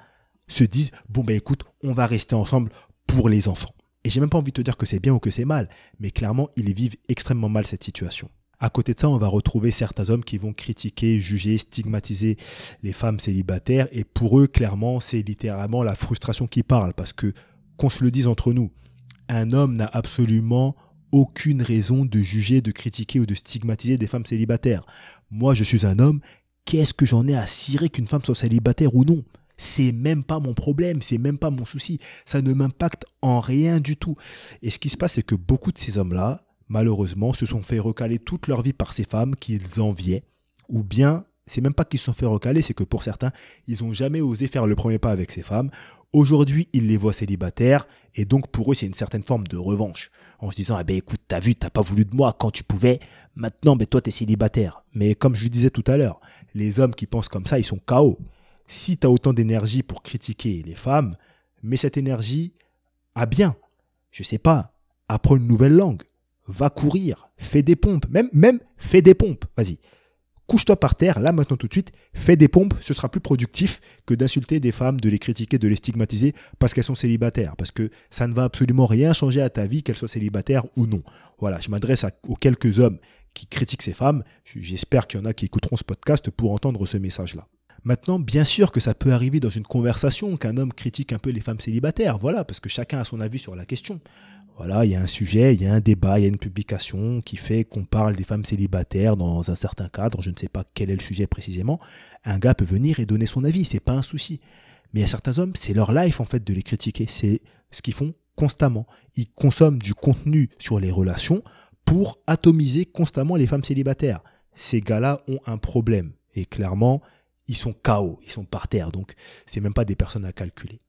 se disent, écoute, on va rester ensemble pour les enfants. Et j'ai même pas envie de te dire que c'est bien ou que c'est mal, mais clairement, ils vivent extrêmement mal cette situation. À côté de ça, on va retrouver certains hommes qui vont critiquer, juger, stigmatiser les femmes célibataires. Et pour eux, clairement, c'est littéralement la frustration qui parle. Parce que, qu'on se le dise entre nous, un homme n'a absolument aucune raison de juger, de critiquer ou de stigmatiser des femmes célibataires. Moi, je suis un homme, qu'est-ce que j'en ai à cirer qu'une femme soit célibataire ou non ? C'est même pas mon problème, c'est même pas mon souci. Ça ne m'impacte en rien du tout. Et ce qui se passe, c'est que beaucoup de ces hommes-là, malheureusement, se sont fait recaler toute leur vie par ces femmes qu'ils enviaient. Ou bien, c'est même pas qu'ils se sont fait recaler, c'est que pour certains, ils n'ont jamais osé faire le premier pas avec ces femmes. Aujourd'hui, ils les voient célibataires et donc pour eux, c'est une certaine forme de revanche. En se disant, ah ben écoute, t'as vu, t'as pas voulu de moi quand tu pouvais, maintenant, ben toi, t'es célibataire. Mais comme je le disais tout à l'heure, les hommes qui pensent comme ça, ils sont KO. Si tu as autant d'énergie pour critiquer les femmes, mets cette énergie à bien. Je sais pas, apprends une nouvelle langue, va courir, fais des pompes, même fais des pompes, vas-y. Couche-toi par terre, là maintenant tout de suite, fais des pompes, ce sera plus productif que d'insulter des femmes, de les critiquer, de les stigmatiser parce qu'elles sont célibataires. Parce que ça ne va absolument rien changer à ta vie, qu'elles soient célibataires ou non. Voilà, je m'adresse aux quelques hommes qui critiquent ces femmes. J'espère qu'il y en a qui écouteront ce podcast pour entendre ce message-là. Maintenant, bien sûr que ça peut arriver dans une conversation qu'un homme critique un peu les femmes célibataires, voilà, parce que chacun a son avis sur la question. Voilà, il y a un sujet, il y a un débat, il y a une publication qui fait qu'on parle des femmes célibataires dans un certain cadre, je ne sais pas quel est le sujet précisément. Un gars peut venir et donner son avis, c'est pas un souci. Mais il y a certains hommes, c'est leur life en fait de les critiquer, c'est ce qu'ils font constamment. Ils consomment du contenu sur les relations pour atomiser constamment les femmes célibataires. Ces gars-là ont un problème et clairement, ils sont KO, ils sont par terre, donc c'est même pas des personnes à calculer.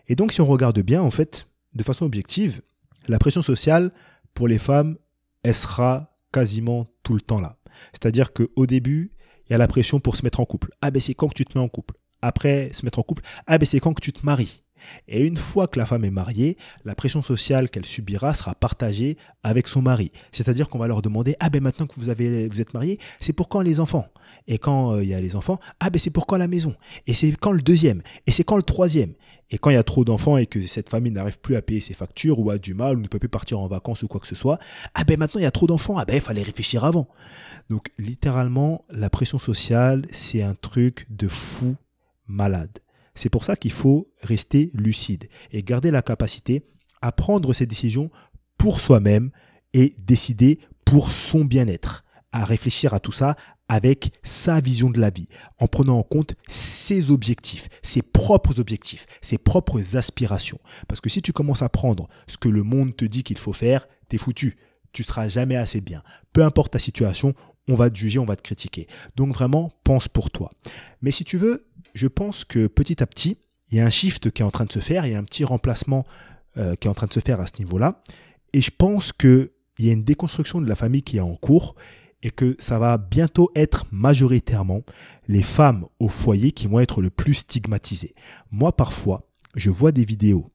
Et donc si on regarde bien, en fait, de façon objective, la pression sociale pour les femmes, elle sera quasiment tout le temps là. C'est-à-dire qu'au début, il y a la pression pour se mettre en couple. Ah ben c'est quand que tu te mets en couple. Après, se mettre en couple, ah ben c'est quand que tu te maries. Et une fois que la femme est mariée, la pression sociale qu'elle subira sera partagée avec son mari. C'est-à-dire qu'on va leur demander, ah ben maintenant que vous êtes mariés, c'est pour quand les enfants ? Et quand il y a les enfants, ah ben c'est pour quand la maison ? Et c'est quand le deuxième ? Et c'est quand le troisième ? Et quand il y a trop d'enfants et que cette famille n'arrive plus à payer ses factures ou a du mal ou ne peut plus partir en vacances ou quoi que ce soit, ah ben maintenant il y a trop d'enfants, ah ben il fallait réfléchir avant. Donc littéralement, la pression sociale, c'est un truc de fou malade. C'est pour ça qu'il faut rester lucide et garder la capacité à prendre ses décisions pour soi-même et décider pour son bien-être, à réfléchir à tout ça avec sa vision de la vie, en prenant en compte ses objectifs, ses propres aspirations. Parce que si tu commences à prendre ce que le monde te dit qu'il faut faire, t'es foutu. Tu seras jamais assez bien. Peu importe ta situation, on va te juger, on va te critiquer. Donc vraiment, pense pour toi. Mais si tu veux, je pense que petit à petit, il y a un shift qui est en train de se faire, il y a un petit remplacement qui est en train de se faire à ce niveau-là. Et je pense qu'il y a une déconstruction de la famille qui est en cours et que ça va bientôt être majoritairement les femmes au foyer qui vont être le plus stigmatisées. Moi, parfois, je vois des vidéos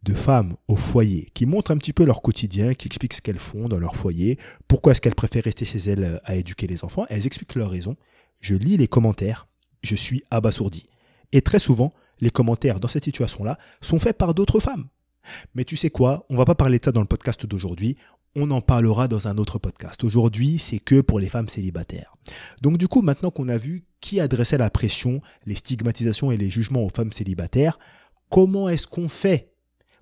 de femmes au foyer qui montrent un petit peu leur quotidien, qui expliquent ce qu'elles font dans leur foyer, pourquoi est-ce qu'elles préfèrent rester chez elles à éduquer les enfants. Elles expliquent leurs raisons. Je lis les commentaires. Je suis abasourdi. Et très souvent, les commentaires dans cette situation-là sont faits par d'autres femmes. Mais tu sais quoi, on ne va pas parler de ça dans le podcast d'aujourd'hui, on en parlera dans un autre podcast. Aujourd'hui, c'est que pour les femmes célibataires. Donc du coup, maintenant qu'on a vu qui adressait la pression, les stigmatisations et les jugements aux femmes célibataires, comment est-ce qu'on fait ?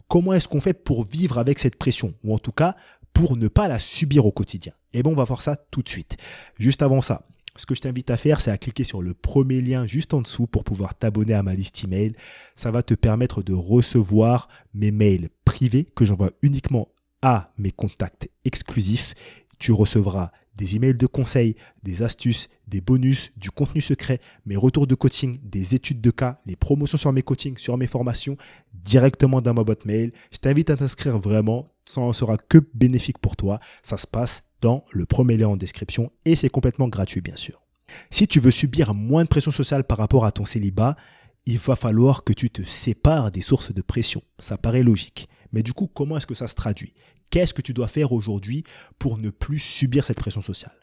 Comment est-ce qu'on fait pour vivre avec cette pression ? Ou en tout cas, pour ne pas la subir au quotidien ? Et bon, on va voir ça tout de suite. Juste avant ça, ce que je t'invite à faire, c'est à cliquer sur le premier lien juste en dessous pour pouvoir t'abonner à ma liste email. Ça va te permettre de recevoir mes mails privés que j'envoie uniquement à mes contacts exclusifs. Tu recevras des emails de conseils, des astuces, des bonus, du contenu secret, mes retours de coaching, des études de cas, les promotions sur mes coachings, sur mes formations, directement dans ma boîte mail. Je t'invite à t'inscrire vraiment, ça ne sera que bénéfique pour toi. Ça se passe dans le premier lien en description et c'est complètement gratuit bien sûr. Si tu veux subir moins de pression sociale par rapport à ton célibat, il va falloir que tu te sépares des sources de pression. Ça paraît logique. Mais du coup, comment est-ce que ça se traduit ? Qu'est-ce que tu dois faire aujourd'hui pour ne plus subir cette pression sociale ?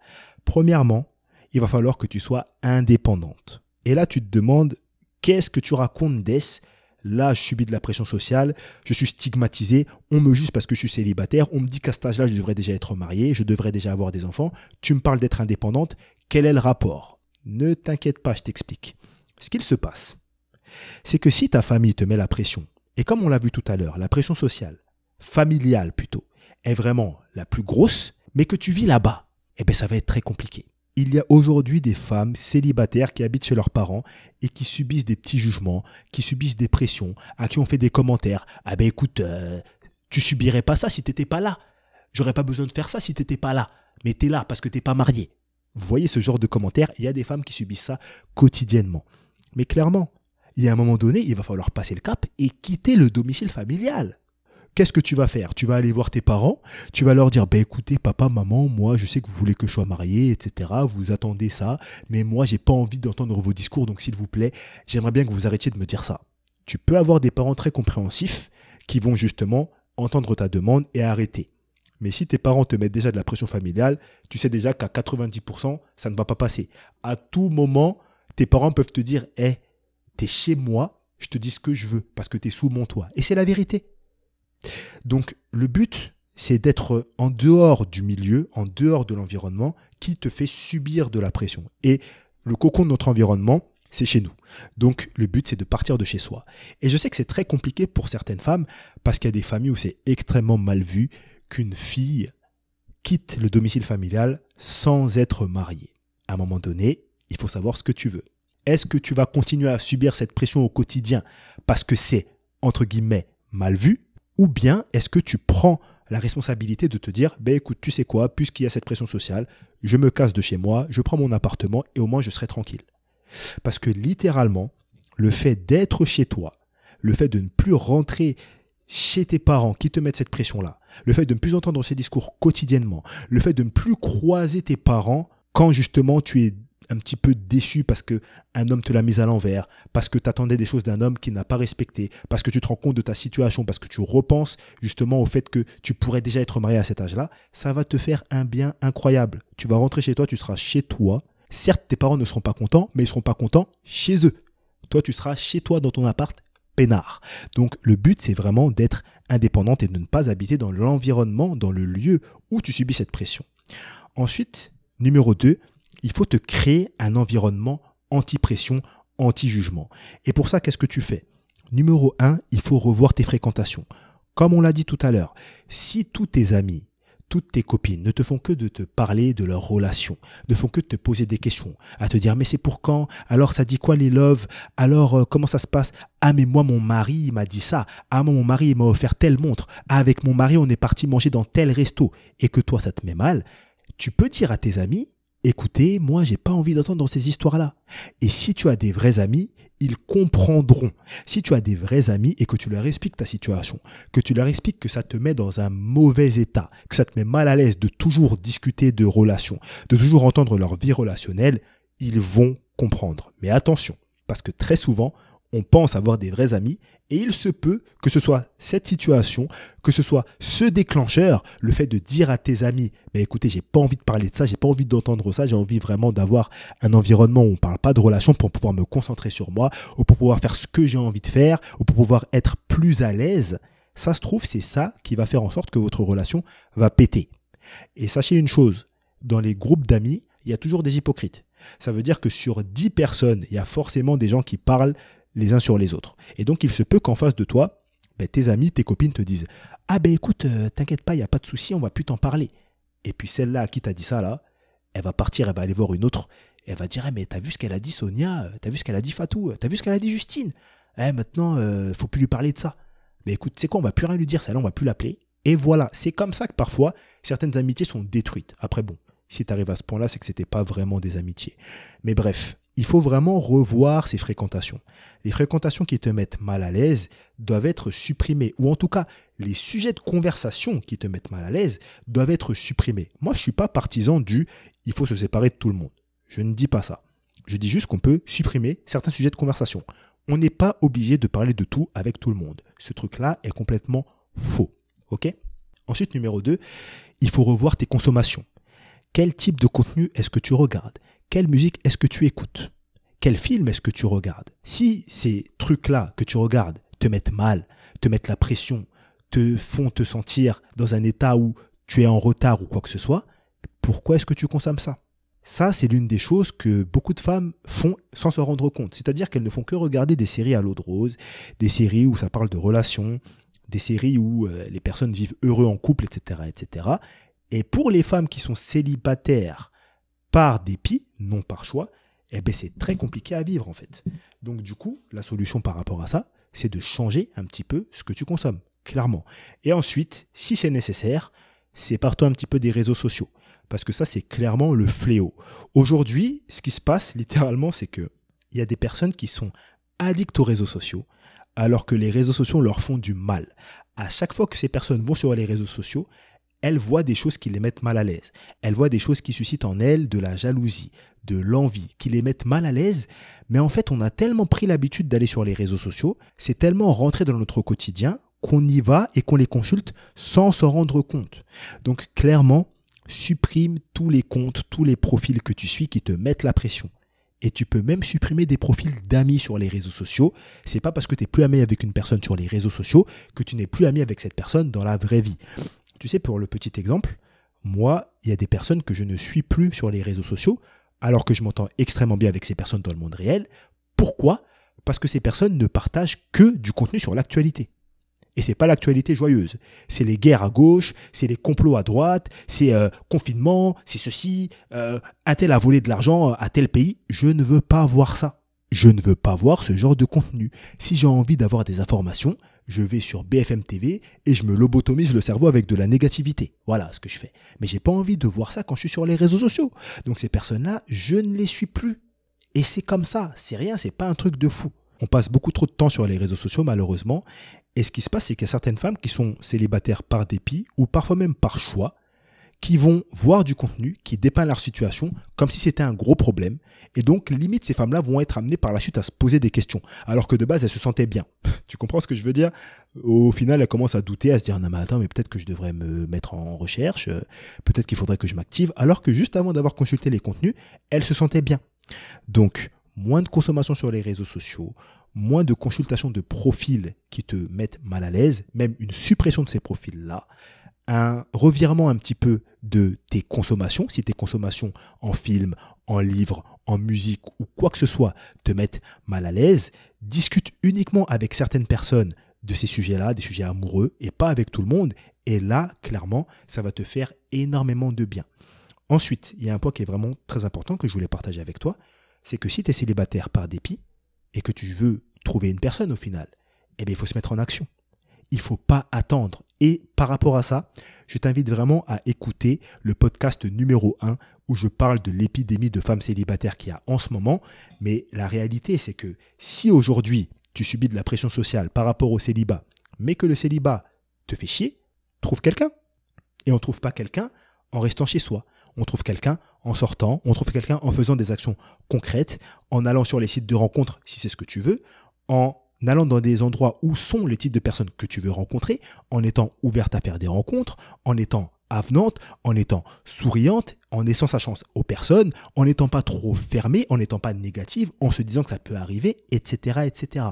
Premièrement, il va falloir que tu sois indépendante. Et là, tu te demandes, qu'est-ce que tu racontes, Dess ? Là, je subis de la pression sociale, je suis stigmatisé, on me juge parce que je suis célibataire, on me dit qu'à cet âge-là, je devrais déjà être marié, je devrais déjà avoir des enfants. Tu me parles d'être indépendante, quel est le rapport? Ne t'inquiète pas, je t'explique. Ce qu'il se passe, c'est que si ta famille te met la pression, et comme on l'a vu tout à l'heure, la pression sociale, familiale plutôt, est vraiment la plus grosse, mais que tu vis là-bas, eh bien ça va être très compliqué. Il y a aujourd'hui des femmes célibataires qui habitent chez leurs parents et qui subissent des petits jugements, qui subissent des pressions, à qui on fait des commentaires. Ah ben écoute, tu subirais pas ça si t'étais pas là. J'aurais pas besoin de faire ça si t'étais pas là. Mais t'es là parce que t'es pas marié. Vous voyez ce genre de commentaires, il y a des femmes qui subissent ça quotidiennement. Mais clairement, il y a un moment donné, il va falloir passer le cap et quitter le domicile familial. Qu'est-ce que tu vas faire? Tu vas aller voir tes parents, tu vas leur dire, écoutez, papa, maman, moi, je sais que vous voulez que je sois marié, etc. Vous attendez ça, mais moi, j'ai pas envie d'entendre vos discours, donc s'il vous plaît, j'aimerais bien que vous arrêtiez de me dire ça. Tu peux avoir des parents très compréhensifs qui vont justement entendre ta demande et arrêter. Mais si tes parents te mettent déjà de la pression familiale, tu sais déjà qu'à 90%, ça ne va pas passer. À tout moment, tes parents peuvent te dire, t'es chez moi, je te dis ce que je veux, parce que t'es sous mon toit. Et c'est la vérité. Donc, le but, c'est d'être en dehors du milieu, en dehors de l'environnement qui te fait subir de la pression. Et le cocon de notre environnement, c'est chez nous. Donc, le but, c'est de partir de chez soi. Et je sais que c'est très compliqué pour certaines femmes parce qu'il y a des familles où c'est extrêmement mal vu qu'une fille quitte le domicile familial sans être mariée. À un moment donné, il faut savoir ce que tu veux. Est-ce que tu vas continuer à subir cette pression au quotidien parce que c'est, entre guillemets, mal vu? Ou bien est-ce que tu prends la responsabilité de te dire, écoute, tu sais quoi, puisqu'il y a cette pression sociale, je me casse de chez moi, je prends mon appartement et au moins je serai tranquille. Parce que littéralement, le fait d'être chez toi, le fait de ne plus rentrer chez tes parents qui te mettent cette pression-là, le fait de ne plus entendre ces discours quotidiennement, le fait de ne plus croiser tes parents quand justement tu es un petit peu déçu parce qu'un homme te l'a mise à l'envers, parce que tu attendais des choses d'un homme qui n'a pas respecté, parce que tu te rends compte de ta situation, parce que tu repenses justement au fait que tu pourrais déjà être marié à cet âge-là, ça va te faire un bien incroyable. Tu vas rentrer chez toi, tu seras chez toi. Certes, tes parents ne seront pas contents, mais ils seront pas contents chez eux. Toi, tu seras chez toi dans ton appart, peinard. Donc, le but, c'est vraiment d'être indépendante et de ne pas habiter dans l'environnement, dans le lieu où tu subis cette pression. Ensuite, numéro 2, il faut te créer un environnement anti-pression, anti-jugement. Et pour ça, qu'est-ce que tu fais? Numéro 1, il faut revoir tes fréquentations. Comme on l'a dit tout à l'heure, si tous tes amis, toutes tes copines ne te font que de te parler de leur relation, ne font que de te poser des questions, à te dire mais c'est pour quand? Alors ça dit quoi les loves? Alors comment ça se passe? Ah mais moi mon mari il m'a dit ça. Ah moi mon mari il m'a offert telle montre. Ah avec mon mari on est parti manger dans tel resto. Et que toi ça te met mal, tu peux dire à tes amis, écoutez, moi, j'ai pas envie d'entendre ces histoires-là. Et si tu as des vrais amis, ils comprendront. Si tu as des vrais amis et que tu leur expliques ta situation, que tu leur expliques que ça te met dans un mauvais état, que ça te met mal à l'aise de toujours discuter de relations, de toujours entendre leur vie relationnelle, ils vont comprendre. Mais attention, parce que très souvent, on pense avoir des vrais amis et il se peut que ce soit cette situation, que ce soit ce déclencheur, le fait de dire à tes amis « écoutez, j'ai pas envie de parler de ça, j'ai pas envie d'entendre ça, j'ai envie vraiment d'avoir un environnement où on parle pas de relations pour pouvoir me concentrer sur moi, ou pour pouvoir faire ce que j'ai envie de faire, ou pour pouvoir être plus à l'aise », ça se trouve, c'est ça qui va faire en sorte que votre relation va péter. Et sachez une chose, dans les groupes d'amis, il y a toujours des hypocrites. Ça veut dire que sur 10 personnes, il y a forcément des gens qui parlent les uns sur les autres. Et donc, il se peut qu'en face de toi, tes amis, tes copines te disent « Ah écoute, t'inquiète pas, il n'y a pas de souci, on va plus t'en parler. » Et puis celle-là à qui t'as dit ça, là, elle va partir, elle va aller voir une autre, et elle va dire « mais t'as vu ce qu'elle a dit Sonia, t'as vu ce qu'elle a dit Fatou, t'as vu ce qu'elle a dit Justine maintenant, faut plus lui parler de ça. » Mais écoute, c'est quoi, on va plus rien lui dire, celle-là, on va plus l'appeler. Et voilà, c'est comme ça que parfois, certaines amitiés sont détruites. Après bon, si t'arrives à ce point-là, c'est que c'était pas vraiment des amitiés. Mais bref, il faut vraiment revoir ces fréquentations. Les fréquentations qui te mettent mal à l'aise doivent être supprimées. Ou en tout cas, les sujets de conversation qui te mettent mal à l'aise doivent être supprimés. Moi, je ne suis pas partisan du « il faut se séparer de tout le monde ». Je ne dis pas ça. Je dis juste qu'on peut supprimer certains sujets de conversation. On n'est pas obligé de parler de tout avec tout le monde. Ce truc-là est complètement faux. Ok ? Ensuite, numéro 2, il faut revoir tes consommations. Quel type de contenu est-ce que tu regardes ? Quelle musique est-ce que tu écoutes? Quel film est-ce que tu regardes? Si ces trucs-là que tu regardes te mettent mal, te mettent la pression, te font te sentir dans un état où tu es en retard ou quoi que ce soit, pourquoi est-ce que tu consommes ça? Ça, c'est l'une des choses que beaucoup de femmes font sans se rendre compte. C'est-à-dire qu'elles ne font que regarder des séries à l'eau de rose, des séries où ça parle de relations, des séries où les personnes vivent heureux en couple, etc., etc. Et pour les femmes qui sont célibataires par dépit, non par choix, eh ben c'est très compliqué à vivre en fait. Donc du coup, la solution par rapport à ça, c'est de changer un petit peu ce que tu consommes, clairement. Et ensuite, si c'est nécessaire, sépare-toi un petit peu des réseaux sociaux. Parce que ça, c'est clairement le fléau. Aujourd'hui, ce qui se passe littéralement, c'est qu'il y a des personnes qui sont addictes aux réseaux sociaux, alors que les réseaux sociaux leur font du mal. À chaque fois que ces personnes vont sur les réseaux sociaux, elles voient des choses qui les mettent mal à l'aise. Elles voient des choses qui suscitent en elles de la jalousie, de l'envie, qui les mettent mal à l'aise. Mais en fait, on a tellement pris l'habitude d'aller sur les réseaux sociaux, c'est tellement rentré dans notre quotidien qu'on y va et qu'on les consulte sans s'en rendre compte. Donc clairement, supprime tous les comptes, tous les profils que tu suis qui te mettent la pression. Et tu peux même supprimer des profils d'amis sur les réseaux sociaux. C'est pas parce que tu n'es plus ami avec une personne sur les réseaux sociaux que tu n'es plus ami avec cette personne dans la vraie vie. Tu sais, pour le petit exemple, moi, il y a des personnes que je ne suis plus sur les réseaux sociaux alors que je m'entends extrêmement bien avec ces personnes dans le monde réel. Pourquoi ? Parce que ces personnes ne partagent que du contenu sur l'actualité. Et c'est pas l'actualité joyeuse. C'est les guerres à gauche, c'est les complots à droite, c'est confinement, c'est ceci, un tel a volé de l'argent à tel pays. Je ne veux pas voir ça. Je ne veux pas voir ce genre de contenu. Si j'ai envie d'avoir des informations, je vais sur BFM TV et je me lobotomise le cerveau avec de la négativité. Voilà ce que je fais. Mais j'ai pas envie de voir ça quand je suis sur les réseaux sociaux. Donc ces personnes-là, je ne les suis plus. Et c'est comme ça. C'est rien, c'est pas un truc de fou. On passe beaucoup trop de temps sur les réseaux sociaux, malheureusement. Et ce qui se passe, c'est qu'il y a certaines femmes qui sont célibataires par dépit ou parfois même par choix, qui vont voir du contenu qui dépeint leur situation comme si c'était un gros problème. Et donc, limite, ces femmes-là vont être amenées par la suite à se poser des questions, alors que de base, elles se sentaient bien. Tu comprends ce que je veux dire ? Au final, elles commencent à douter, à se dire « Non mais attends, mais peut-être que je devrais me mettre en recherche, peut-être qu'il faudrait que je m'active », alors que juste avant d'avoir consulté les contenus, elles se sentaient bien. Donc, moins de consommation sur les réseaux sociaux, moins de consultation de profils qui te mettent mal à l'aise, même une suppression de ces profils-là, un revirement un petit peu de tes consommations, si tes consommations en film, en livre, en musique ou quoi que ce soit te mettent mal à l'aise, discute uniquement avec certaines personnes de ces sujets-là, des sujets amoureux, et pas avec tout le monde, et là, clairement, ça va te faire énormément de bien. Ensuite, il y a un point qui est vraiment très important que je voulais partager avec toi, c'est que si tu es célibataire par dépit, et que tu veux trouver une personne au final, eh bien, il faut se mettre en action. Il ne faut pas attendre. Et par rapport à ça, je t'invite vraiment à écouter le podcast numéro 1 où je parle de l'épidémie de femmes célibataires qu'il y a en ce moment. Mais la réalité, c'est que si aujourd'hui, tu subis de la pression sociale par rapport au célibat, mais que le célibat te fait chier, trouve quelqu'un. Et on ne trouve pas quelqu'un en restant chez soi. On trouve quelqu'un en sortant, on trouve quelqu'un en faisant des actions concrètes, en allant sur les sites de rencontres si c'est ce que tu veux, en allant dans des endroits où sont les types de personnes que tu veux rencontrer, en étant ouverte à faire des rencontres, en étant avenante, en étant souriante, en laissant sa chance aux personnes, en n'étant pas trop fermée, en n'étant pas négative, en se disant que ça peut arriver, etc., etc.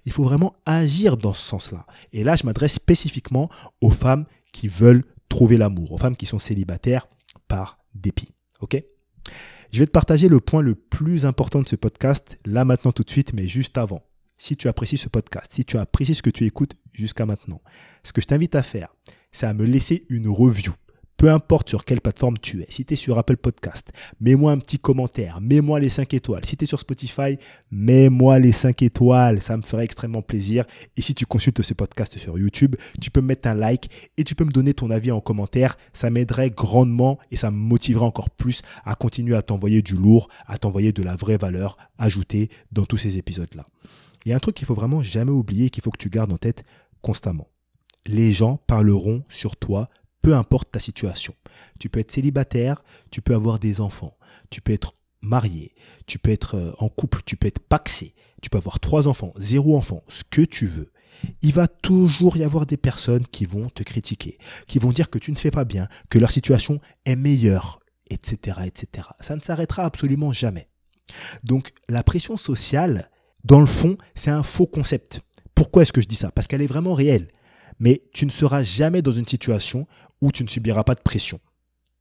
Il faut vraiment agir dans ce sens-là. Et là, je m'adresse spécifiquement aux femmes qui veulent trouver l'amour, aux femmes qui sont célibataires par dépit. Ok ? Je vais te partager le point le plus important de ce podcast, là maintenant tout de suite, mais juste avant. Si tu apprécies ce podcast, si tu apprécies ce que tu écoutes jusqu'à maintenant, ce que je t'invite à faire, c'est à me laisser une review. Peu importe sur quelle plateforme tu es. Si tu es sur Apple Podcast, mets-moi un petit commentaire, mets-moi les 5 étoiles. Si tu es sur Spotify, mets-moi les 5 étoiles. Ça me ferait extrêmement plaisir. Et si tu consultes ce podcast sur YouTube, tu peux me mettre un like et tu peux me donner ton avis en commentaire. Ça m'aiderait grandement et ça me motiverait encore plus à continuer à t'envoyer du lourd, à t'envoyer de la vraie valeur ajoutée dans tous ces épisodes-là. Il y a un truc qu'il ne faut vraiment jamais oublier, qu'il faut que tu gardes en tête constamment. Les gens parleront sur toi, peu importe ta situation. Tu peux être célibataire, tu peux avoir des enfants, tu peux être marié, tu peux être en couple, tu peux être pacsé, tu peux avoir 3 enfants, 0 enfant, ce que tu veux. Il va toujours y avoir des personnes qui vont te critiquer, qui vont dire que tu ne fais pas bien, que leur situation est meilleure, etc., etc. Ça ne s'arrêtera absolument jamais. Donc, la pression sociale, dans le fond, c'est un faux concept. Pourquoi est-ce que je dis ça? Parce qu'elle est vraiment réelle. Mais tu ne seras jamais dans une situation où tu ne subiras pas de pression.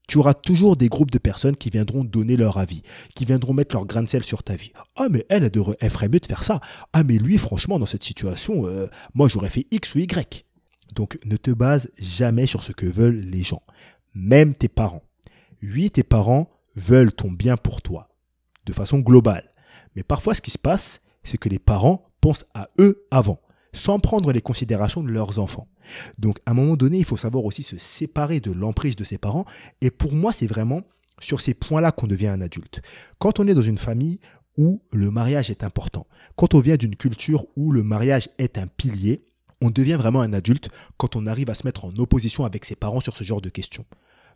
Tu auras toujours des groupes de personnes qui viendront donner leur avis, qui viendront mettre leur grain de sel sur ta vie. Ah, mais elle ferait mieux de faire ça. Ah, mais lui, franchement, dans cette situation, moi, j'aurais fait X ou Y. Donc, ne te base jamais sur ce que veulent les gens, même tes parents. Oui, tes parents veulent ton bien pour toi, de façon globale. Mais parfois, ce qui se passe, c'est que les parents pensent à eux avant, sans prendre les considérations de leurs enfants. Donc, à un moment donné, il faut savoir aussi se séparer de l'emprise de ses parents. Et pour moi, c'est vraiment sur ces points-là qu'on devient un adulte. Quand on est dans une famille où le mariage est important, quand on vient d'une culture où le mariage est un pilier, on devient vraiment un adulte quand on arrive à se mettre en opposition avec ses parents sur ce genre de questions.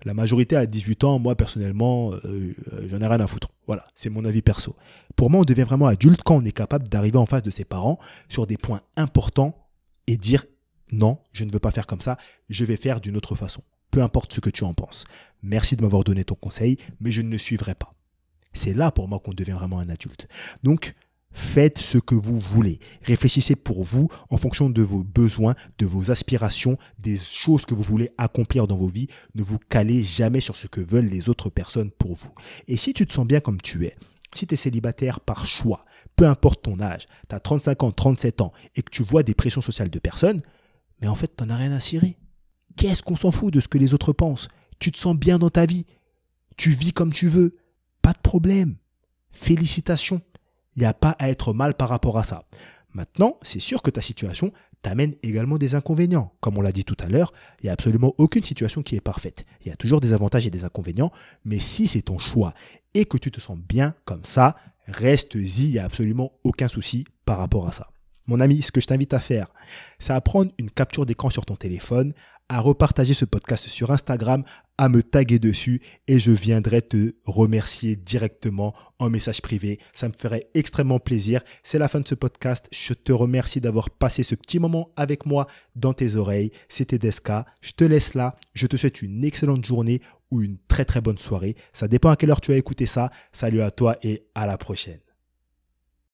La majorité à 18 ans, moi personnellement, j'en ai rien à foutre. Voilà, c'est mon avis perso. Pour moi, on devient vraiment adulte quand on est capable d'arriver en face de ses parents sur des points importants et dire non, je ne veux pas faire comme ça, je vais faire d'une autre façon. Peu importe ce que tu en penses. Merci de m'avoir donné ton conseil, mais je ne le suivrai pas. C'est là pour moi qu'on devient vraiment un adulte. Donc, faites ce que vous voulez. Réfléchissez pour vous en fonction de vos besoins, de vos aspirations, des choses que vous voulez accomplir dans vos vies. Ne vous calez jamais sur ce que veulent les autres personnes pour vous. Et si tu te sens bien comme tu es, si tu es célibataire par choix, peu importe ton âge, tu as 35 ans, 37 ans et que tu vois des pressions sociales de personnes, mais en fait, tu n'en as rien à cirer. Qu'est-ce qu'on s'en fout de ce que les autres pensent? Tu te sens bien dans ta vie. Tu vis comme tu veux. Pas de problème. Félicitations. Il n'y a pas à être mal par rapport à ça. Maintenant, c'est sûr que ta situation t'amène également des inconvénients. Comme on l'a dit tout à l'heure, il n'y a absolument aucune situation qui est parfaite. Il y a toujours des avantages et des inconvénients, mais si c'est ton choix et que tu te sens bien comme ça, reste-y, il n'y a absolument aucun souci par rapport à ça. Mon ami, ce que je t'invite à faire, c'est à prendre une capture d'écran sur ton téléphone, à repartager ce podcast sur Instagram, à me taguer dessus et je viendrai te remercier directement en message privé. Ça me ferait extrêmement plaisir. C'est la fin de ce podcast. Je te remercie d'avoir passé ce petit moment avec moi dans tes oreilles. C'était Deska. Je te laisse là. Je te souhaite une excellente journée ou une très très bonne soirée. Ça dépend à quelle heure tu as écouté ça. Salut à toi et à la prochaine.